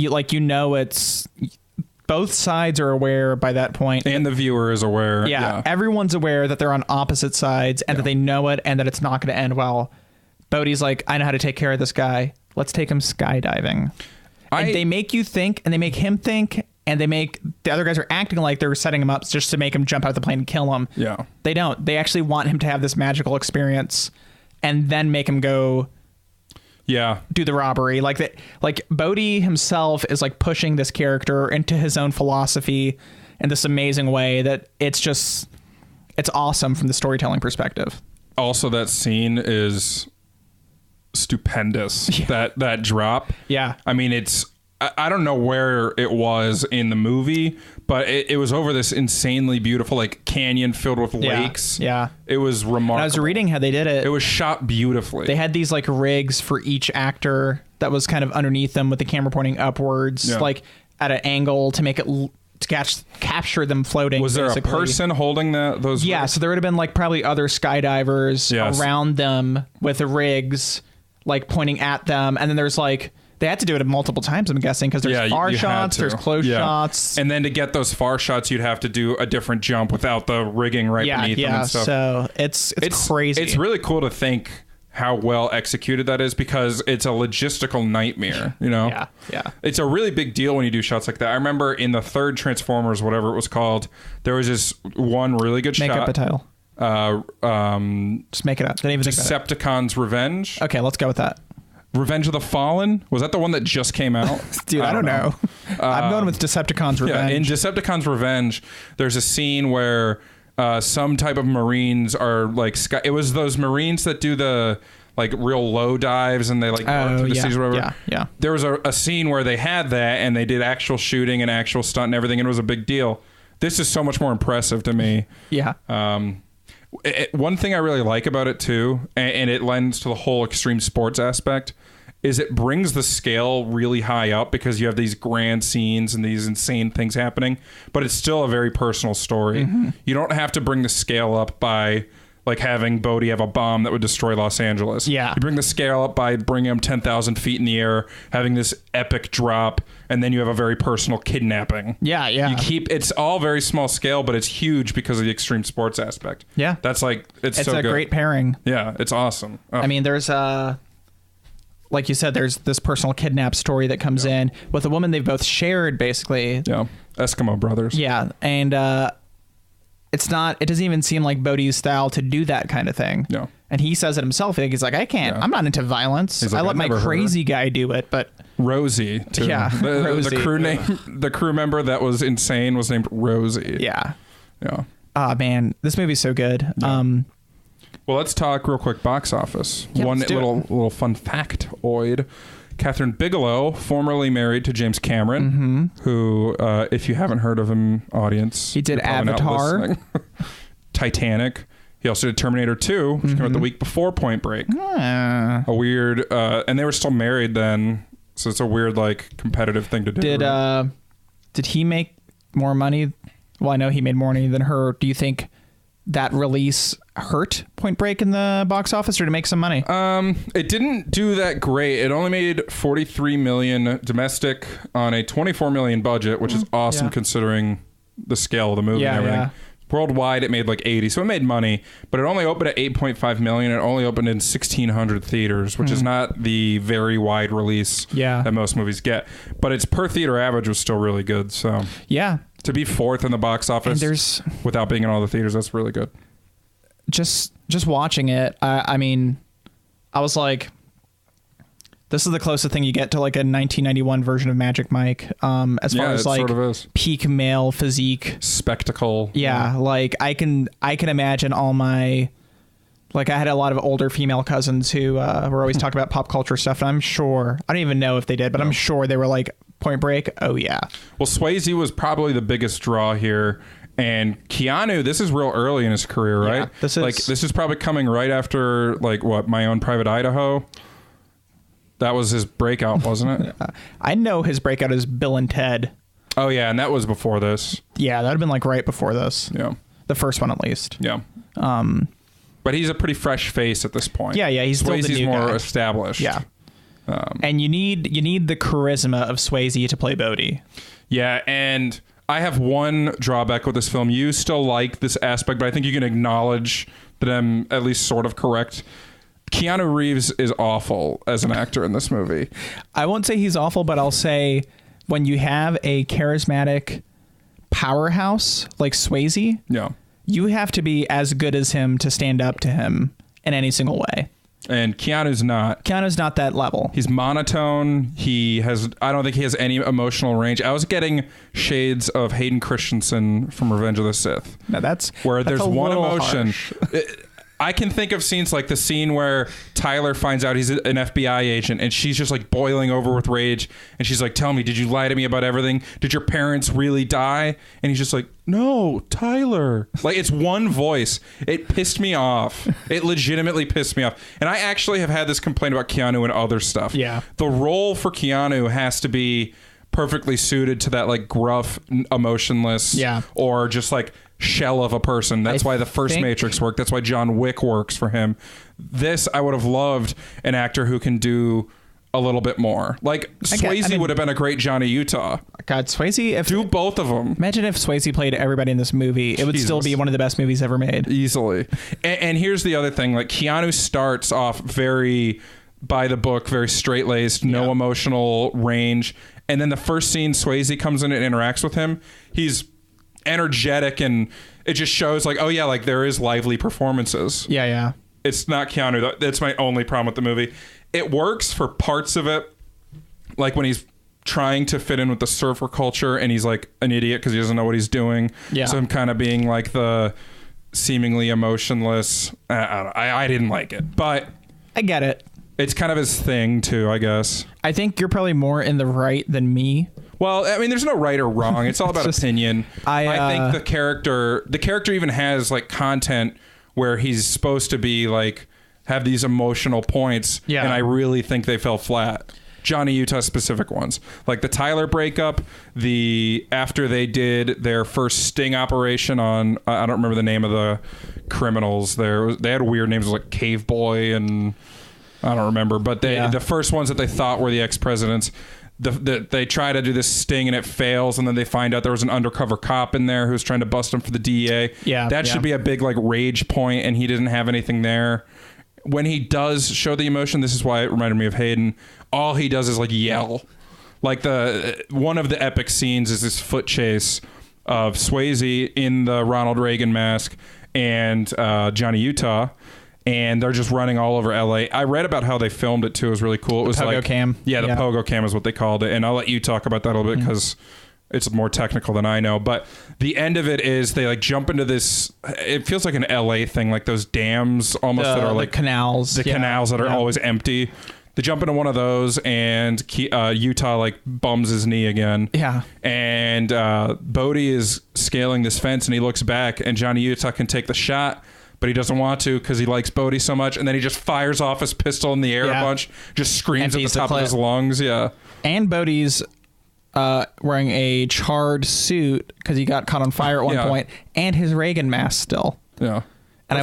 both sides are aware by that point. And the viewer is aware. Yeah. Everyone's aware that they're on opposite sides and that they know it and that it's not going to end well. Bodhi's like, I know how to take care of this guy. Let's take him skydiving. And they make you think, and they make him think, and they make the other guys are acting like they're setting him up just to make him jump out of the plane and kill him. Yeah. They don't. They actually want him to have this magical experience and then make him go do the robbery. Like Bodhi himself is like pushing this character into his own philosophy in this amazing way that it's awesome from the storytelling perspective. Also, that scene is stupendous. Yeah. That drop. Yeah. I mean, I don't know where it was in the movie, but it was over this insanely beautiful like canyon filled with lakes. Yeah. It was remarkable. And I was reading how they did it. It was shot beautifully. They had these like rigs for each actor that was kind of underneath them with the camera pointing upwards, like at an angle to make it to capture them floating. Was there basically. A person holding those? Yeah. rigs? So there would have been like probably other skydivers around them with the rigs like pointing at them. And then there's like, they had to do it multiple times, I'm guessing, because there's far shots, there's close shots. And then to get those far shots, you'd have to do a different jump without the rigging beneath them and stuff. So it's crazy. It's really cool to think how well executed that is because it's a logistical nightmare, you know? Yeah. It's a really big deal when you do shots like that. I remember in the third Transformers, whatever it was called, there was this one really good shot. Make up a title. Just make it up. Don't even think about it. Decepticons Revenge. Okay, let's go with that. Revenge of the Fallen? Was that the one that just came out? Dude, I don't know. I'm going with Decepticons Revenge. Yeah, in Decepticons Revenge, there's a scene where some type of Marines are like... It was those Marines that do the like real low dives and they like go through the seas or whatever. Yeah. There was a scene where they had that and they did actual shooting and actual stunt and everything, and it was a big deal. This is so much more impressive to me. Yeah. One thing I really like about it too, and it lends to the whole extreme sports aspect, is it brings the scale really high up because you have these grand scenes and these insane things happening, but it's still a very personal story. Mm-hmm. You don't have to bring the scale up by like having Bodhi have a bomb that would destroy Los Angeles. Yeah. You bring the scale up by bringing him 10,000 feet in the air, having this epic drop, and then you have a very personal kidnapping. Yeah. It's all very small scale, but it's huge because of the extreme sports aspect. Yeah. That's like, it's so a good. Great pairing. Yeah, it's awesome. Oh. I mean, there's like you said, there's this personal kidnap story that comes in with a woman they've both shared, basically. Yeah, Eskimo brothers. Yeah, and it doesn't even seem like Bodhi's style to do that kind of thing. Yeah. And he says it himself. He's like, I can't. Yeah. I'm not into violence. Like, I let my crazy guy do it, but... Rosie, too. Yeah, Rosie. The crew member that was insane was named Rosie. Yeah. Yeah. Ah, man, this movie's so good. Yeah. Well, let's talk real quick box office. Yeah, one little fun factoid. Kathryn Bigelow, formerly married to James Cameron, who, if you haven't heard of him, audience, he did Avatar, Titanic. He also did Terminator 2, which came out the week before Point Break. A weird, and they were still married then, so it's a weird like competitive thing to do. Did he make more money? Well, I know he made more money than her. Do you think that release hurt Point Break in the box office, or to make some money? It didn't do that great. It only made $43 million domestic on a $24 million budget, which is awesome considering the scale of the movie and everything. Yeah. Worldwide, it made like 80, so it made money, but it only opened at 8.5 million. It only opened in 1,600 theaters, which is not the very wide release that most movies get. But its per theater average was still really good. So to be fourth in the box office without being in all the theaters, that's really good. Just watching it, I mean, I was like, this is the closest thing you get to like a 1991 version of Magic Mike, as far as like sort of peak male physique spectacle. Yeah, like I can imagine all my, like I had a lot of older female cousins who were always talking about pop culture stuff, and I'm sure, I don't even know if they did, but I'm sure they were like, Point Break, oh yeah. Well, Swayze was probably the biggest draw here. And Keanu, this is real early in his career, right? Yeah, this is probably coming right after like what, My Own Private Idaho. That was his breakout, wasn't it? I know his breakout is Bill and Ted. Oh, yeah. And that was before this. Yeah, that would have been like right before this. Yeah. The first one, at least. Yeah. But he's a pretty fresh face at this point. Yeah. He's still the new more guy. Established. Yeah. And you need the charisma of Swayze to play Bodhi. Yeah, and I have one drawback with this film. You still like this aspect, but I think you can acknowledge that I'm at least sort of correct. Keanu Reeves is awful as an actor in this movie. I won't say he's awful, but I'll say when you have a charismatic powerhouse like Swayze, yeah, you have to be as good as him to stand up to him in any single way. And Keanu's not that level. He's monotone. I don't think he has any emotional range. I was getting shades of Hayden Christensen from Revenge of the Sith. Now that's there's one emotion. Harsh. I can think of scenes like the scene where Tyler finds out he's an FBI agent and she's just like boiling over with rage. And she's like, tell me, did you lie to me about everything? Did your parents really die? And he's just like, no, Tyler. Like, it's one voice. It pissed me off. It legitimately pissed me off. And I actually have had this complaint about Keanu and other stuff. Yeah. The role for Keanu has to be perfectly suited to that like gruff, emotionless, or just like shell of a person. That's why the first Matrix worked. That's why John Wick works for him. This, I would have loved an actor who can do a little bit more. Like Swayze would have been a great Johnny Utah. God, Swayze, do both of them. Imagine if Swayze played everybody in this movie. It would still be one of the best movies ever made. Easily. And here's the other thing. Like, Keanu starts off very by the book, very straight-laced, no emotional range. And then the first scene, Swayze comes in and interacts with him. He's energetic, and it just shows like, oh yeah, like there is lively performances. Yeah. It's not Keanu. That's my only problem with the movie. It works for parts of it, like when he's trying to fit in with the surfer culture and he's like an idiot because he doesn't know what he's doing. Yeah. So him kind of being like the seemingly emotionless. I didn't like it, but I get it. It's kind of his thing too, I guess. I think you're probably more in the right than me. Well, I mean, there's no right or wrong. It's all about opinion. I think the character even has like content where he's supposed to be like have these emotional points. Yeah. And I really think they fell flat. Johnny Utah specific ones, like the Tyler breakup, after they did their first sting operation on, I don't remember the name of the criminals there. They had weird names like Cave Boy and I don't remember, but the first ones that they thought were the ex-presidents, they try to do this sting and it fails, and then they find out there was an undercover cop in there who's trying to bust them for the DEA. Yeah, that should be a big like rage point, and he didn't have anything there. When he does show the emotion, this is why it reminded me of Hayden. All he does is like yell. Like one of the epic scenes is this foot chase of Swayze in the Ronald Reagan mask and Johnny Utah. And they're just running all over LA. I read about how they filmed it too. It was really cool. It was Pogo like cam. Yeah, the Pogo cam is what they called it. And I'll let you talk about that a little bit because it's more technical than I know. But the end of it is they like jump into this. It feels like an LA thing, like those dams almost that are like canals. The canals that are always empty. They jump into one of those, and Utah like bums his knee again. Yeah. And Bodhi is scaling this fence, and he looks back, and Johnny Utah can take the shot, but he doesn't want to because he likes Bodhi so much. And then he just fires off his pistol in the air a bunch, just screams at the top of his lungs. Yeah. And Bodhi's wearing a charred suit because he got caught on fire at one point, and his Reagan mask still. Yeah. And I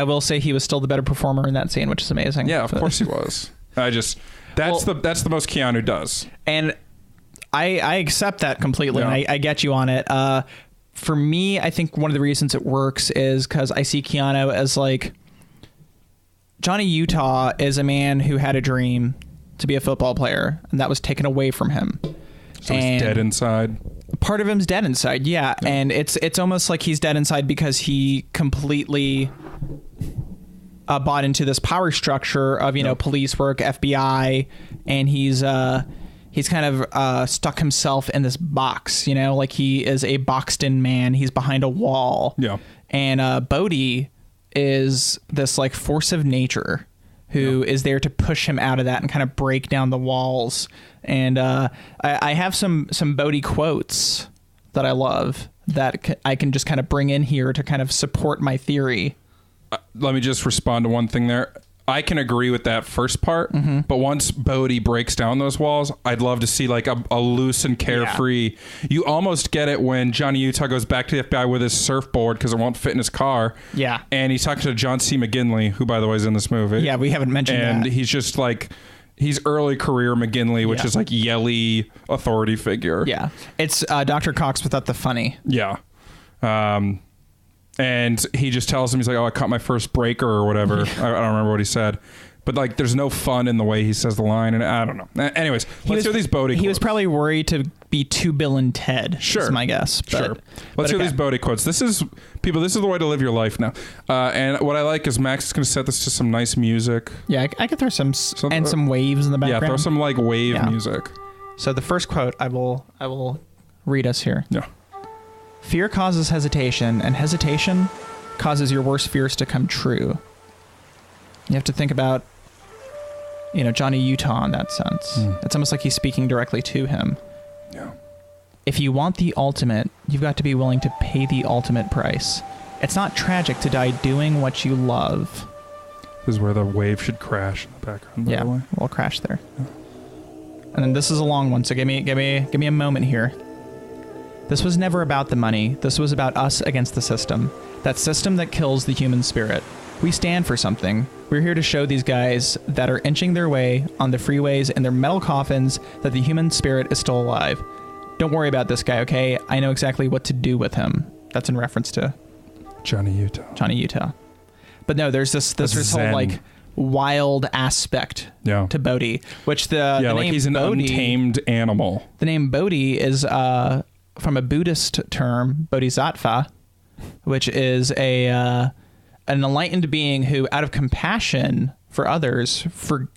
will say he was still the better performer in that scene, which is amazing. Yeah, of course he was. That's the most Keanu does. And I accept that completely. Yeah. And I get you on it. For me, I think one of the reasons it works is because I see Keanu as like Johnny Utah is a man who had a dream to be a football player, and that was taken away from him. So he's dead inside. Part of him's dead inside, yeah. And it's almost like he's dead inside because he completely bought into this power structure of police work, FBI, and he's kind of stuck himself in this box, like he is a boxed-in man. He's behind a wall. Yeah. And Bodhi is this like force of nature who is there to push him out of that and kind of break down the walls. And I have some Bodhi quotes that I love that I can just kind of bring in here to kind of support my theory. Let me just respond to one thing there. I can agree with that first part, but once Bodhi breaks down those walls, I'd love to see like a loose and carefree. Yeah. You almost get it when Johnny Utah goes back to the FBI with his surfboard because it won't fit in his car. Yeah. And he's talking to John C. McGinley, who, by the way, is in this movie. Yeah, we haven't mentioned that. And he's just like, he's early career McGinley, which Yeah. is like yelly authority figure. Yeah. It's Dr. Cox without the funny. Yeah. And he just tells him, he's like, oh, I cut my first breaker or whatever. I don't remember what he said. But like, there's no fun in the way he says the line, and I don't know. Anyways, let's hear these Bodie quotes. He was probably worried to be too Bill and Ted. Sure, is my guess. Sure. Let's hear these Bodie quotes. This is the way to live your life now. And what I like is Max is going to set this to some nice music. Yeah, I could throw some waves in the background. Yeah, throw some like wave music. So the first quote I will read us here. Yeah. Fear causes hesitation, and hesitation causes your worst fears to come true. You have to think about, Johnny Utah in that sense. It's almost like he's speaking directly to him. Yeah. If you want the ultimate, you've got to be willing to pay the ultimate price. It's not tragic to die doing what you love. This is where the wave should crash in the background. Yeah, we'll crash there. Yeah. And then this is a long one, so give me a moment here. This was never about the money. This was about us against the system. That system that kills the human spirit. We stand for something. We're here to show these guys that are inching their way on the freeways in their metal coffins that the human spirit is still alive. Don't worry about this guy, okay? I know exactly what to do with him. That's in reference to Johnny Utah. But no, there's this whole like wild aspect to Bodhi, which the like name he's an Bodhi, untamed animal. The name Bodhi is from a Buddhist term, bodhisattva, which is an enlightened being who, out of compassion for others,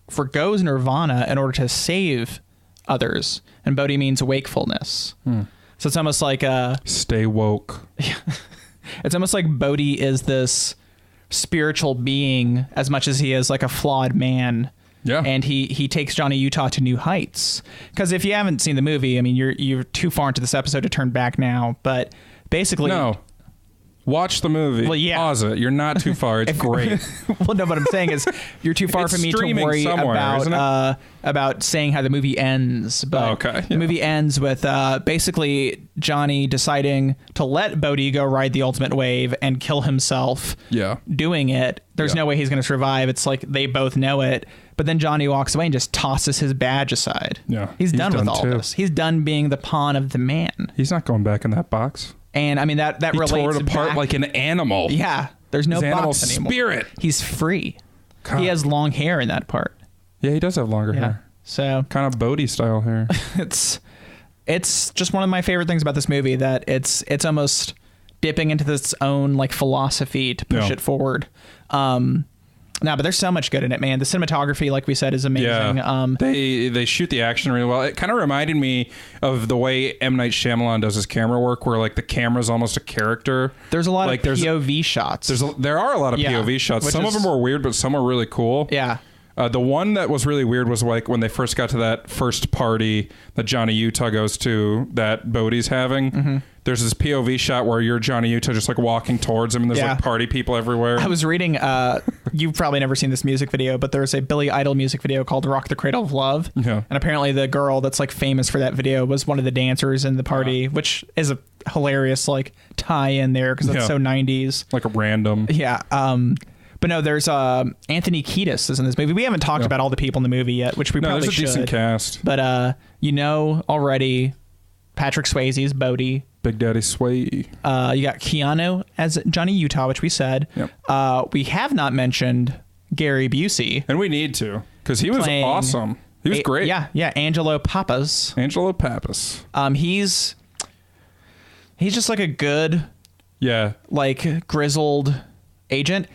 forgoes nirvana in order to save others. And Bodhi means wakefulness. So it's almost like stay woke. It's almost like Bodhi is this spiritual being as much as he is like a flawed man. Yeah. And he takes Johnny Utah to new heights. Because if you haven't seen the movie, I mean, you're too far into this episode to turn back now. But basically, no. Watch the movie. Well, yeah. Pause it. You're not too far. It's great. Well, no, what I'm saying is you're too far for me to worry about saying how the movie ends. But the movie ends with basically Johnny deciding to let Bodhi go ride the ultimate wave and kill himself. Yeah. Doing it. There's no way he's going to survive. It's like they both know it. But then Johnny walks away and just tosses his badge aside. Yeah. He's done with all this. He's done being the pawn of the man. He's not going back in that box. And I mean, that he relates tore it apart back. like an animal. Yeah. There's no box anymore. Spirit. He's free. God. He has long hair in that part. Yeah, he does have longer hair. So kind of Bodhi style hair. It's just one of my favorite things about this movie, that it's almost dipping into its own like philosophy to push it forward. But there's so much good in it, man. The cinematography, like we said, is amazing. Yeah. They shoot the action really well. It kind of reminded me of the way M. Night Shyamalan does his camera work, where like the camera's almost a character. There's a lot of POV shots. There are a lot of POV shots. Some of them were weird, but some were really cool. Yeah. The one that was really weird was like when they first got to that first party that Johnny Utah goes to that Bodhi's having. Mm-hmm. There's this POV shot where you're Johnny Utah just like walking towards him, and there's like party people everywhere. I was reading, you've probably never seen this music video, but there's a Billy Idol music video called Rock the Cradle of Love. Yeah. And apparently the girl that's like famous for that video was one of the dancers in the party, which is a hilarious like tie in there because it's so 90s. Like a random. Yeah. But no, there's Anthony Kiedis is in this movie. We haven't talked about all the people in the movie yet, which we probably should. There's a decent cast. But already Patrick Swayze is Bodhi. Big Daddy Sway. You got Keanu as Johnny Utah, which we said. Yep. We have not mentioned Gary Busey. And we need to, because he was awesome. He was great. Yeah. Angelo Pappas. He's just like a good, like grizzled agent.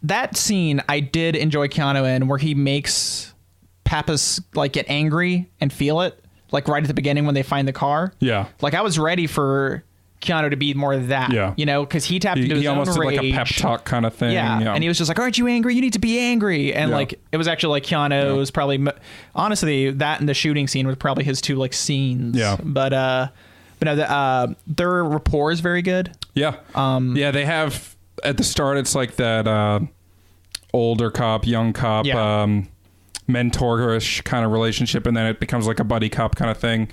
That scene I did enjoy Keanu in, where he makes Pappas like get angry and feel it. Like right at the beginning when they find the car. Yeah. Like I was ready for Keanu to be more of that. Yeah. You know, because he tapped into his own rage. He almost did like a pep talk kind of thing. Yeah. And he was just like, aren't you angry? You need to be angry. And like, it was actually like Keanu was probably, honestly, that and the shooting scene was probably his two like scenes. Yeah. But no, their rapport is very good. Yeah. They have, at the start, it's like that older cop, young cop, mentorish kind of relationship, and then it becomes like a buddy cop kind of thing.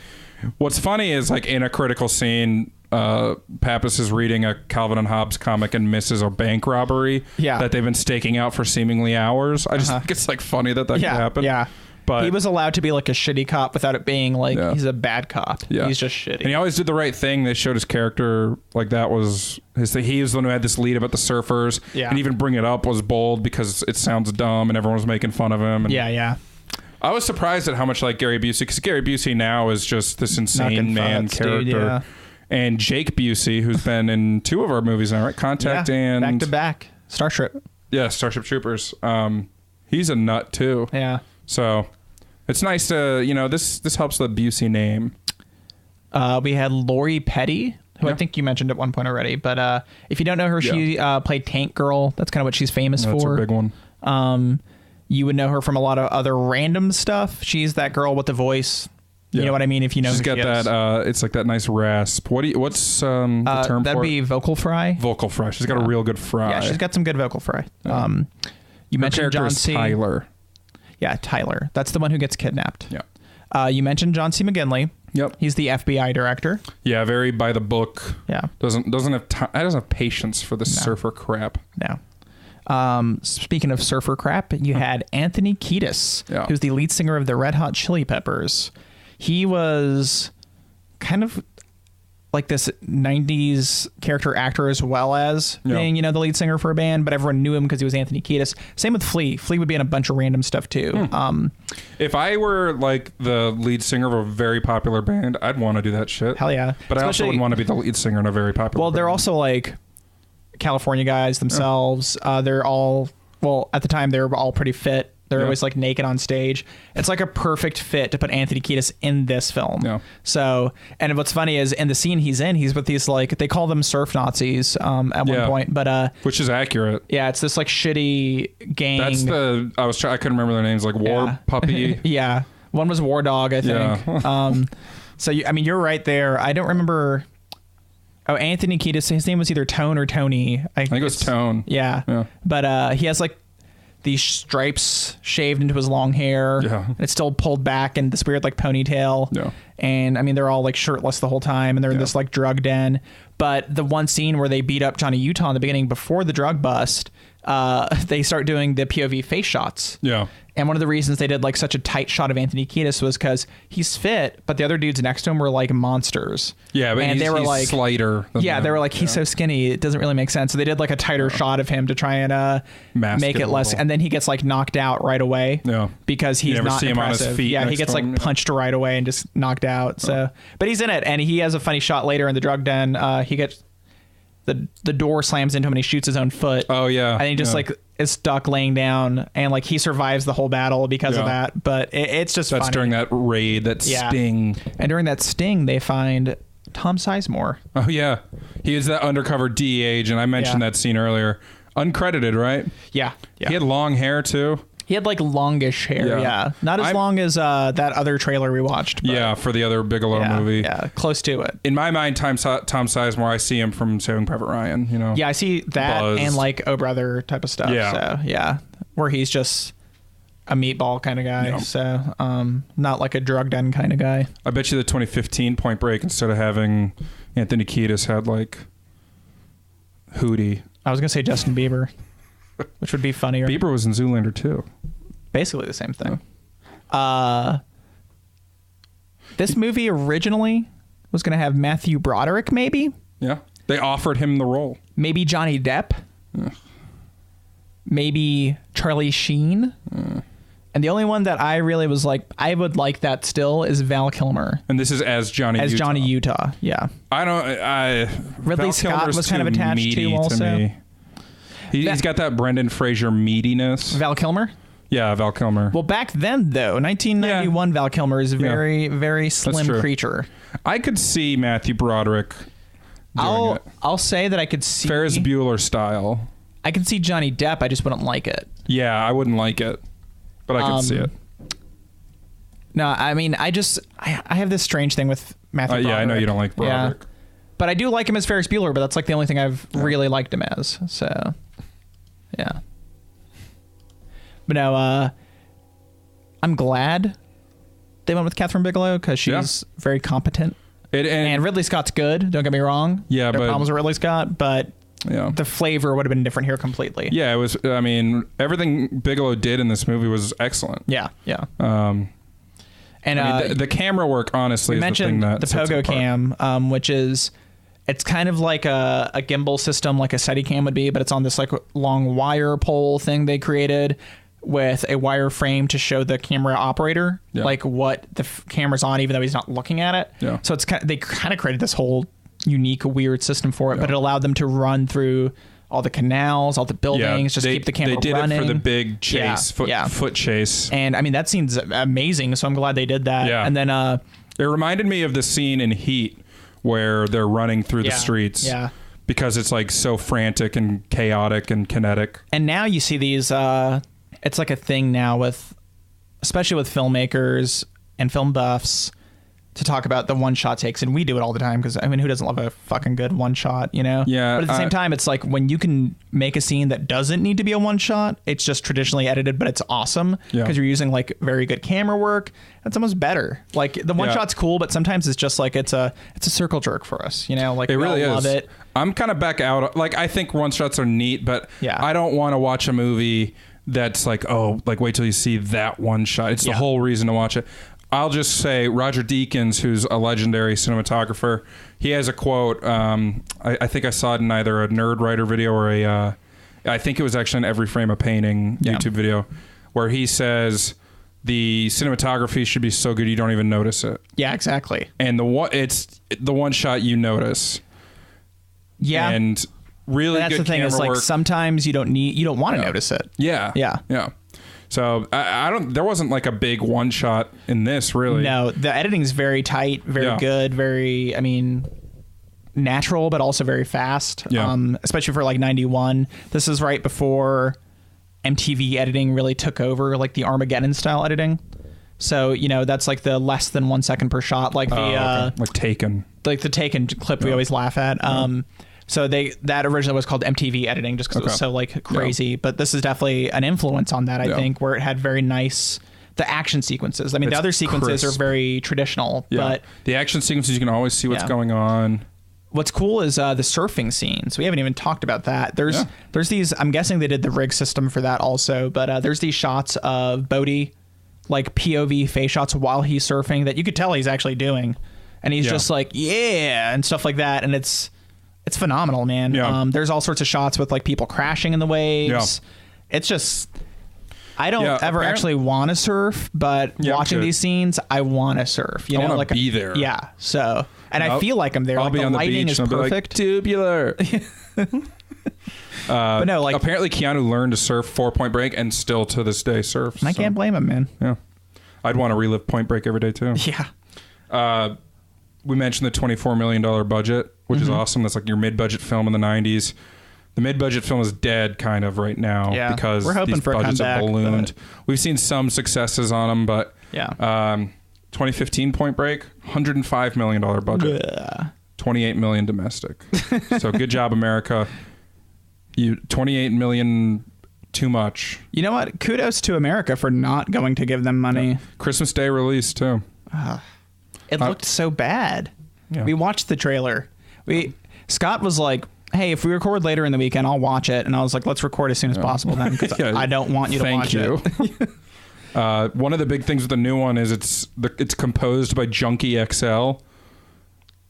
What's funny is like in a critical scene, Pappas is reading a Calvin and Hobbes comic and misses a bank robbery that they've been staking out for seemingly hours. I just think it's like funny that could happen. Yeah. But he was allowed to be like a shitty cop without it being like he's a bad cop. Yeah. He's just shitty. And he always did the right thing. They showed his character like that was his thing. He was the one who had this lead about the surfers. Yeah. And even bring it up was bold because it sounds dumb and everyone was making fun of him. And yeah. I was surprised at how much like Gary Busey, because Gary Busey now is just this insane man character. Dude, yeah. And Jake Busey, who's been in 2 of our movies now, right? Contact and back to back. Starship. Yeah, Starship Troopers. He's a nut too. Yeah. So it's nice to, this helps the Busey name. We had Lori Petty, who I think you mentioned at one point already. But if you don't know her, she played Tank Girl. That's kind of what she's famous for. That's a big one. You would know her from a lot of other random stuff. She's that girl with the voice. You know what I mean? If you know, she's got that. It's like that nice rasp. What's the term? That'd for be vocal fry. Vocal fry. She's got a real good fry. Yeah, she's got some good vocal fry. You mentioned John C. Tyler. Yeah, Tyler. That's the one who gets kidnapped. Yeah. You mentioned John C. McGinley. Yep. He's the FBI director. Yeah, very by the book. Yeah. Doesn't have patience for the surfer crap. No. Speaking of surfer crap, you had Anthony Kiedis, who's the lead singer of the Red Hot Chili Peppers. He was kind of like this 90s character actor as well as being, the lead singer for a band, but everyone knew him because he was Anthony Kiedis. Same with Flea. Flea would be in a bunch of random stuff too. If I were like the lead singer of a very popular band, I'd want to do that shit. Hell yeah. But I also wouldn't want to be the lead singer in a very popular band. They're also like California guys themselves. They're all, at the time they were all pretty fit. They're always like naked on stage. It's like a perfect fit to put Anthony Kiedis in this film. Yeah. So, and what's funny is in the scene he's in, he's with these like, they call them surf Nazis at one point, but which is accurate. Yeah, it's this like shitty gang. That's I couldn't remember their names, like War Puppy. Yeah. One was War Dog, I think. Yeah. So you're right there. I don't remember. Oh, Anthony Kiedis, his name was either Tone or Tony. I think it was Tone. Yeah. But he has like these stripes shaved into his long hair. Yeah. And it's still pulled back in this weird like ponytail. Yeah. And they're all like shirtless the whole time and they're in this like drug den. But the one scene where they beat up Johnny Utah in the beginning before the drug bust, they start doing the POV face shots. Yeah. And one of the reasons they did like such a tight shot of Anthony Kiedis was because he's fit, but the other dudes next to him were like monsters. Yeah, but they were like slighter. They were like, he's so skinny, it doesn't really make sense. So they did like a tighter shot of him to try and make it less. And then he gets like knocked out right away. Yeah, because he's not impressive. On his feet. Yeah, he gets like punched right away and just knocked out. So, but he's in it, and he has a funny shot later in the drug den. He gets the door slams into him and he shoots his own foot. Oh yeah, and he just like is stuck laying down, and like he survives the whole battle because of that. But it's just that's funny. During that raid, that sting, and during that sting, they find Tom Sizemore. Oh yeah, he is that undercover DEA agent. I mentioned that scene earlier. Uncredited, right? Yeah. He had long hair too. He had like longish hair, not as long as that other trailer we watched. But yeah, for the other Bigelow movie. Yeah, close to it. In my mind, Tom Sizemore, I see him from Saving Private Ryan. Yeah, I see that and like Oh Brother type of stuff. Yeah, so yeah, where he's just a meatball kind of guy. Yeah. So not like a drug den kind of guy. I bet you the 2015 Point Break, instead of having Anthony Kiedis, had like Hootie. I was gonna say Justin Bieber. Which would be funnier. Bieber was in Zoolander too. Basically the same thing. This movie originally was going to have Matthew Broderick, maybe? Yeah. They offered him the role. Maybe Johnny Depp. Maybe Charlie Sheen. And the only one that I really was like, I would like that still, is Val Kilmer. And this is as Johnny Utah. As Johnny Utah, yeah. Ridley Scott was kind of attached to also. Me. He's got that Brendan Fraser meatiness. Val Kilmer? Yeah, Val Kilmer. Well, back then, though, 1991, Val Kilmer is a very, very slim creature. I could see Matthew Broderick doing it. I'll say that I could see... Ferris Bueller style. I could see Johnny Depp, I just wouldn't like it. Yeah, I wouldn't like it. But I could see it. No, I mean, I have this strange thing with Matthew Broderick. Yeah, I know you don't like Broderick. Yeah. But I do like him as Ferris Bueller, but that's like the only thing I've really liked him as. So, yeah. But no, I'm glad they went with Kathryn Bigelow because she's very competent. And Ridley Scott's good. Don't get me wrong. Yeah, no problems with Ridley Scott, but the flavor would have been different here completely. Yeah, it was. I mean, everything Bigelow did in this movie was excellent. Yeah. And I mean, the camera work, honestly, we is mentioned the thing that the sets it Pogo apart. Cam, which is, it's kind of like a gimbal system, like a Steadicam would be, but it's on this like long wire pole thing they created with a wire frame to show the camera operator like what the camera's on, even though he's not looking at it. Yeah. So they kind of created this whole unique, weird system for it, but it allowed them to run through all the canals, all the buildings, keep the camera running. They did it for the big chase, foot chase. And I mean, that scene's amazing, so I'm glad they did that. Yeah. And then it reminded me of the scene in Heat where they're running through the streets. Yeah. Because it's like so frantic and chaotic and kinetic. And now you see these, it's like a thing now especially with filmmakers and film buffs, to talk about the one-shot takes, and we do it all the time because, I mean, who doesn't love a fucking good one-shot, you know? Yeah. But at the same time, it's like when you can make a scene that doesn't need to be a one-shot, it's just traditionally edited, but it's awesome because you're using like very good camera work. It's almost better. Like the one-shot's cool, but sometimes it's just like it's a circle jerk for us, you know? Like it really we all is. love it. I'm kind of back out. Like I think one-shots are neat, but I don't want to watch a movie that's like, oh, like wait till you see that one shot. It's the whole reason to watch it. I'll just say Roger Deakins, who's a legendary cinematographer, he has a quote. I think I saw it in either a Nerd Writer video or I think it was actually an Every Frame a Painting YouTube video, where he says the cinematography should be so good you don't even notice it. Yeah, exactly. And it's the one shot you notice. Yeah. And really that's good the thing camera is like work. Sometimes you don't want to notice it. Yeah. So I don't. There wasn't like a big one shot in this, really. No, the editing's very tight, very good, very. I mean, natural, but also very fast. Yeah. Especially for like 91. This is right before MTV editing really took over, like the Armageddon style editing. So that's like the less than 1 second per shot, like the like Taken, like the Taken clip we always laugh at. So that originally was called MTV editing just because it was so like crazy. Yeah. But this is definitely an influence on that, I think, where it had very nice, the action sequences. I mean, the other sequences are very traditional, but the action sequences, you can always see what's going on. What's cool is the surfing scenes. We haven't even talked about that. There's these, I'm guessing they did the rig system for that also, but there's these shots of Bodhi, like POV face shots while he's surfing that you could tell he's actually doing. And he's just like, and stuff like that. And it's phenomenal, man. Yeah. There's all sorts of shots with like people crashing in the waves. Yeah. It's just, I don't ever actually want to surf, but watching these scenes, I want to surf. I want to be there. Yeah. So, and I feel like I'm there. I'll like be on the lighting beach is perfect. Like, tubular. But no, like apparently Keanu learned to surf for Point Break and still to this day surfs. I can't blame him, man. Yeah. I'd want to relive Point Break every day too. Yeah. We mentioned the $24 million budget, which is awesome. That's like your mid-budget film in the 90s. The mid-budget film is dead kind of right now because we're hoping these for budgets a comeback, have ballooned. We've seen some successes on them, but 2015 Point Break, $105 million budget. $28 million domestic. So good job, America. $28 million too much. You know what? Kudos to America for not going to give them money. Yeah. Christmas Day release too. It looked so bad. Yeah. We watched the trailer. Scott was like, hey, if we record later in the weekend, I'll watch it. And I was like, let's record as soon as possible then, because I don't want you to watch it. One of the big things with the new one is it's composed by Junkie XL.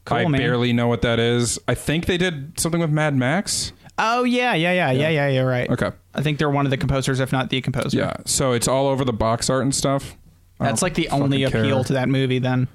Cool, I man. barely know what that is. I think they did something with Mad Max. Oh, yeah, you're right. Okay. I think they're one of the composers, if not the composer. Yeah, so it's all over the box art and stuff. That's like the only appeal to that movie then.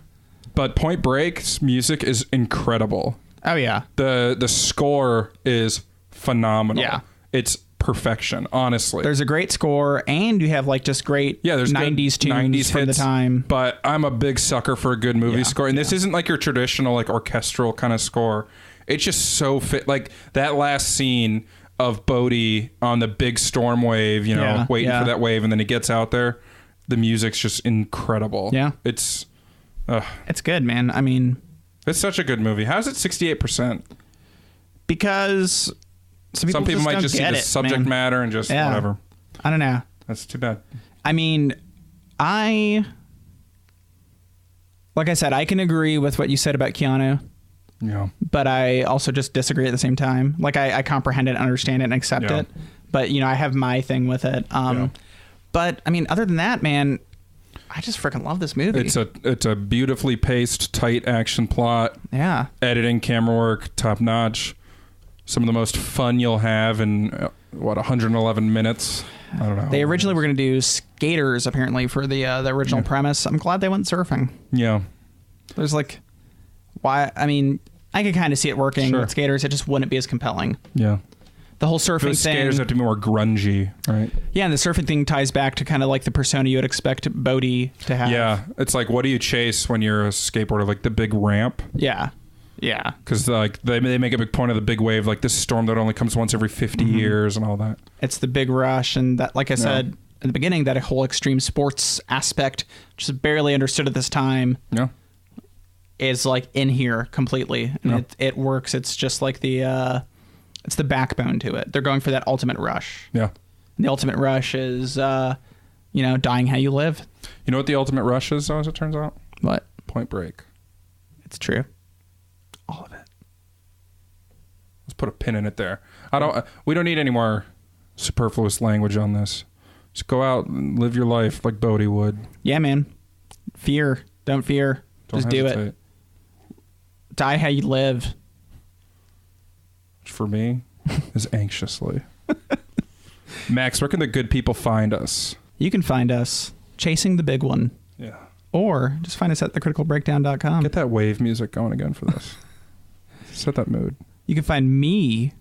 But Point Break's music is incredible. Oh, yeah. The score is phenomenal. Yeah. It's perfection, honestly. There's a great score, and you have like just great there's 90s tunes 90s from the time. But I'm a big sucker for a good movie score. And this isn't like your traditional like orchestral kind of score. It's just so fit. Like that last scene of Bodhi on the big storm wave, waiting for that wave, and then he gets out there. The music's just incredible. Yeah. It's good, man. I mean, it's such a good movie. How's it 68%? Because some people might just see the subject matter and just whatever. I don't know. That's too bad. I mean, like I said, I can agree with what you said about Keanu. Yeah. But I also just disagree at the same time. Like I comprehend it, understand it, and accept it. But I have my thing with it. But I mean, other than that, man, I just freaking love this movie. It's a beautifully paced, tight action plot. Yeah. Editing, camera work, top notch. Some of the most fun you'll have in 111 minutes. I don't know. They originally were going to do skaters, apparently, for the original premise. I'm glad they went surfing. Yeah. There's why? I mean, I could kind of see it working with skaters. It just wouldn't be as compelling. Yeah. The whole surfing thing. Skaters have to be more grungy, right? Yeah, and the surfing thing ties back to kind of like the persona you would expect Bodhi to have. Yeah, it's like, what do you chase when you're a skateboarder? Like the big ramp? Yeah. Yeah. Because they make a big point of the big wave, like this storm that only comes once every 50 years and all that. It's the big rush, and that, like I said in the beginning, that whole extreme sports aspect, just barely understood at this time. Yeah. Is in here completely, and it works. It's just like it's the backbone to it. They're going for that ultimate rush. Yeah. And the ultimate rush is, dying how you live. You know what the ultimate rush is, though, as it turns out? What? Point Break. It's true. All of it. Let's put a pin in it there. We don't need any more superfluous language on this. Just go out and live your life like Bodhi would. Yeah, man. Fear. Don't fear. Just do it. Die how you live. For me, is anxiously. Max, where can the good people find us? You can find us chasing the big one. Yeah. Or just find us at thecriticalbreakdown.com. Get that wave music going again for this. Set that mood. You can find me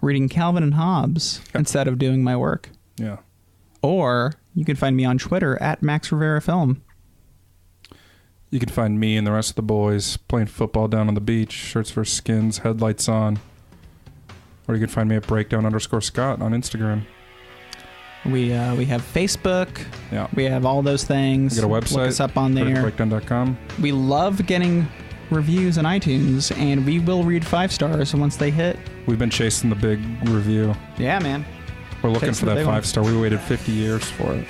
reading Calvin and Hobbes instead of doing my work. Yeah. Or you can find me on Twitter at Max Rivera Film. You can find me and the rest of the boys playing football down on the beach, shirts for skins, headlights on. Or you can find me at breakdown_Scott on Instagram. We have Facebook. Yeah. We have all those things. We got a website. Look us up on there. Breakdown.com. We love getting reviews on iTunes, and we will read 5 stars once they hit. We've been chasing the big review. Yeah, man. We're looking for that 5-star. We waited 50 years for it.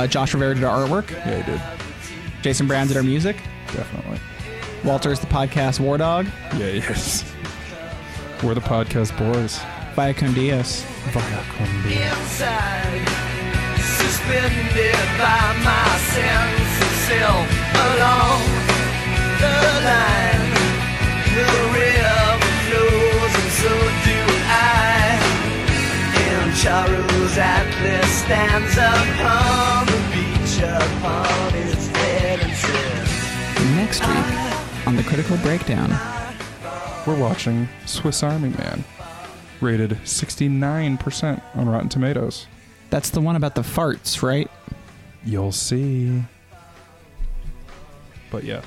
Josh Rivera did our artwork. Yeah, he did. Jason Brown did our music. Definitely. Walter's the podcast war dog. Yeah, he is. We're the podcast boys. Via con Dios. Via con Dios. Inside, suspended by my sense of self along the line. The river flows and so do I. And Charu's Atlas stands upon the beach upon its head and says, next week on The Critical Breakdown, we're watching Swiss Army Man, rated 69% on Rotten Tomatoes. That's the one about the farts, right? You'll see. But yes.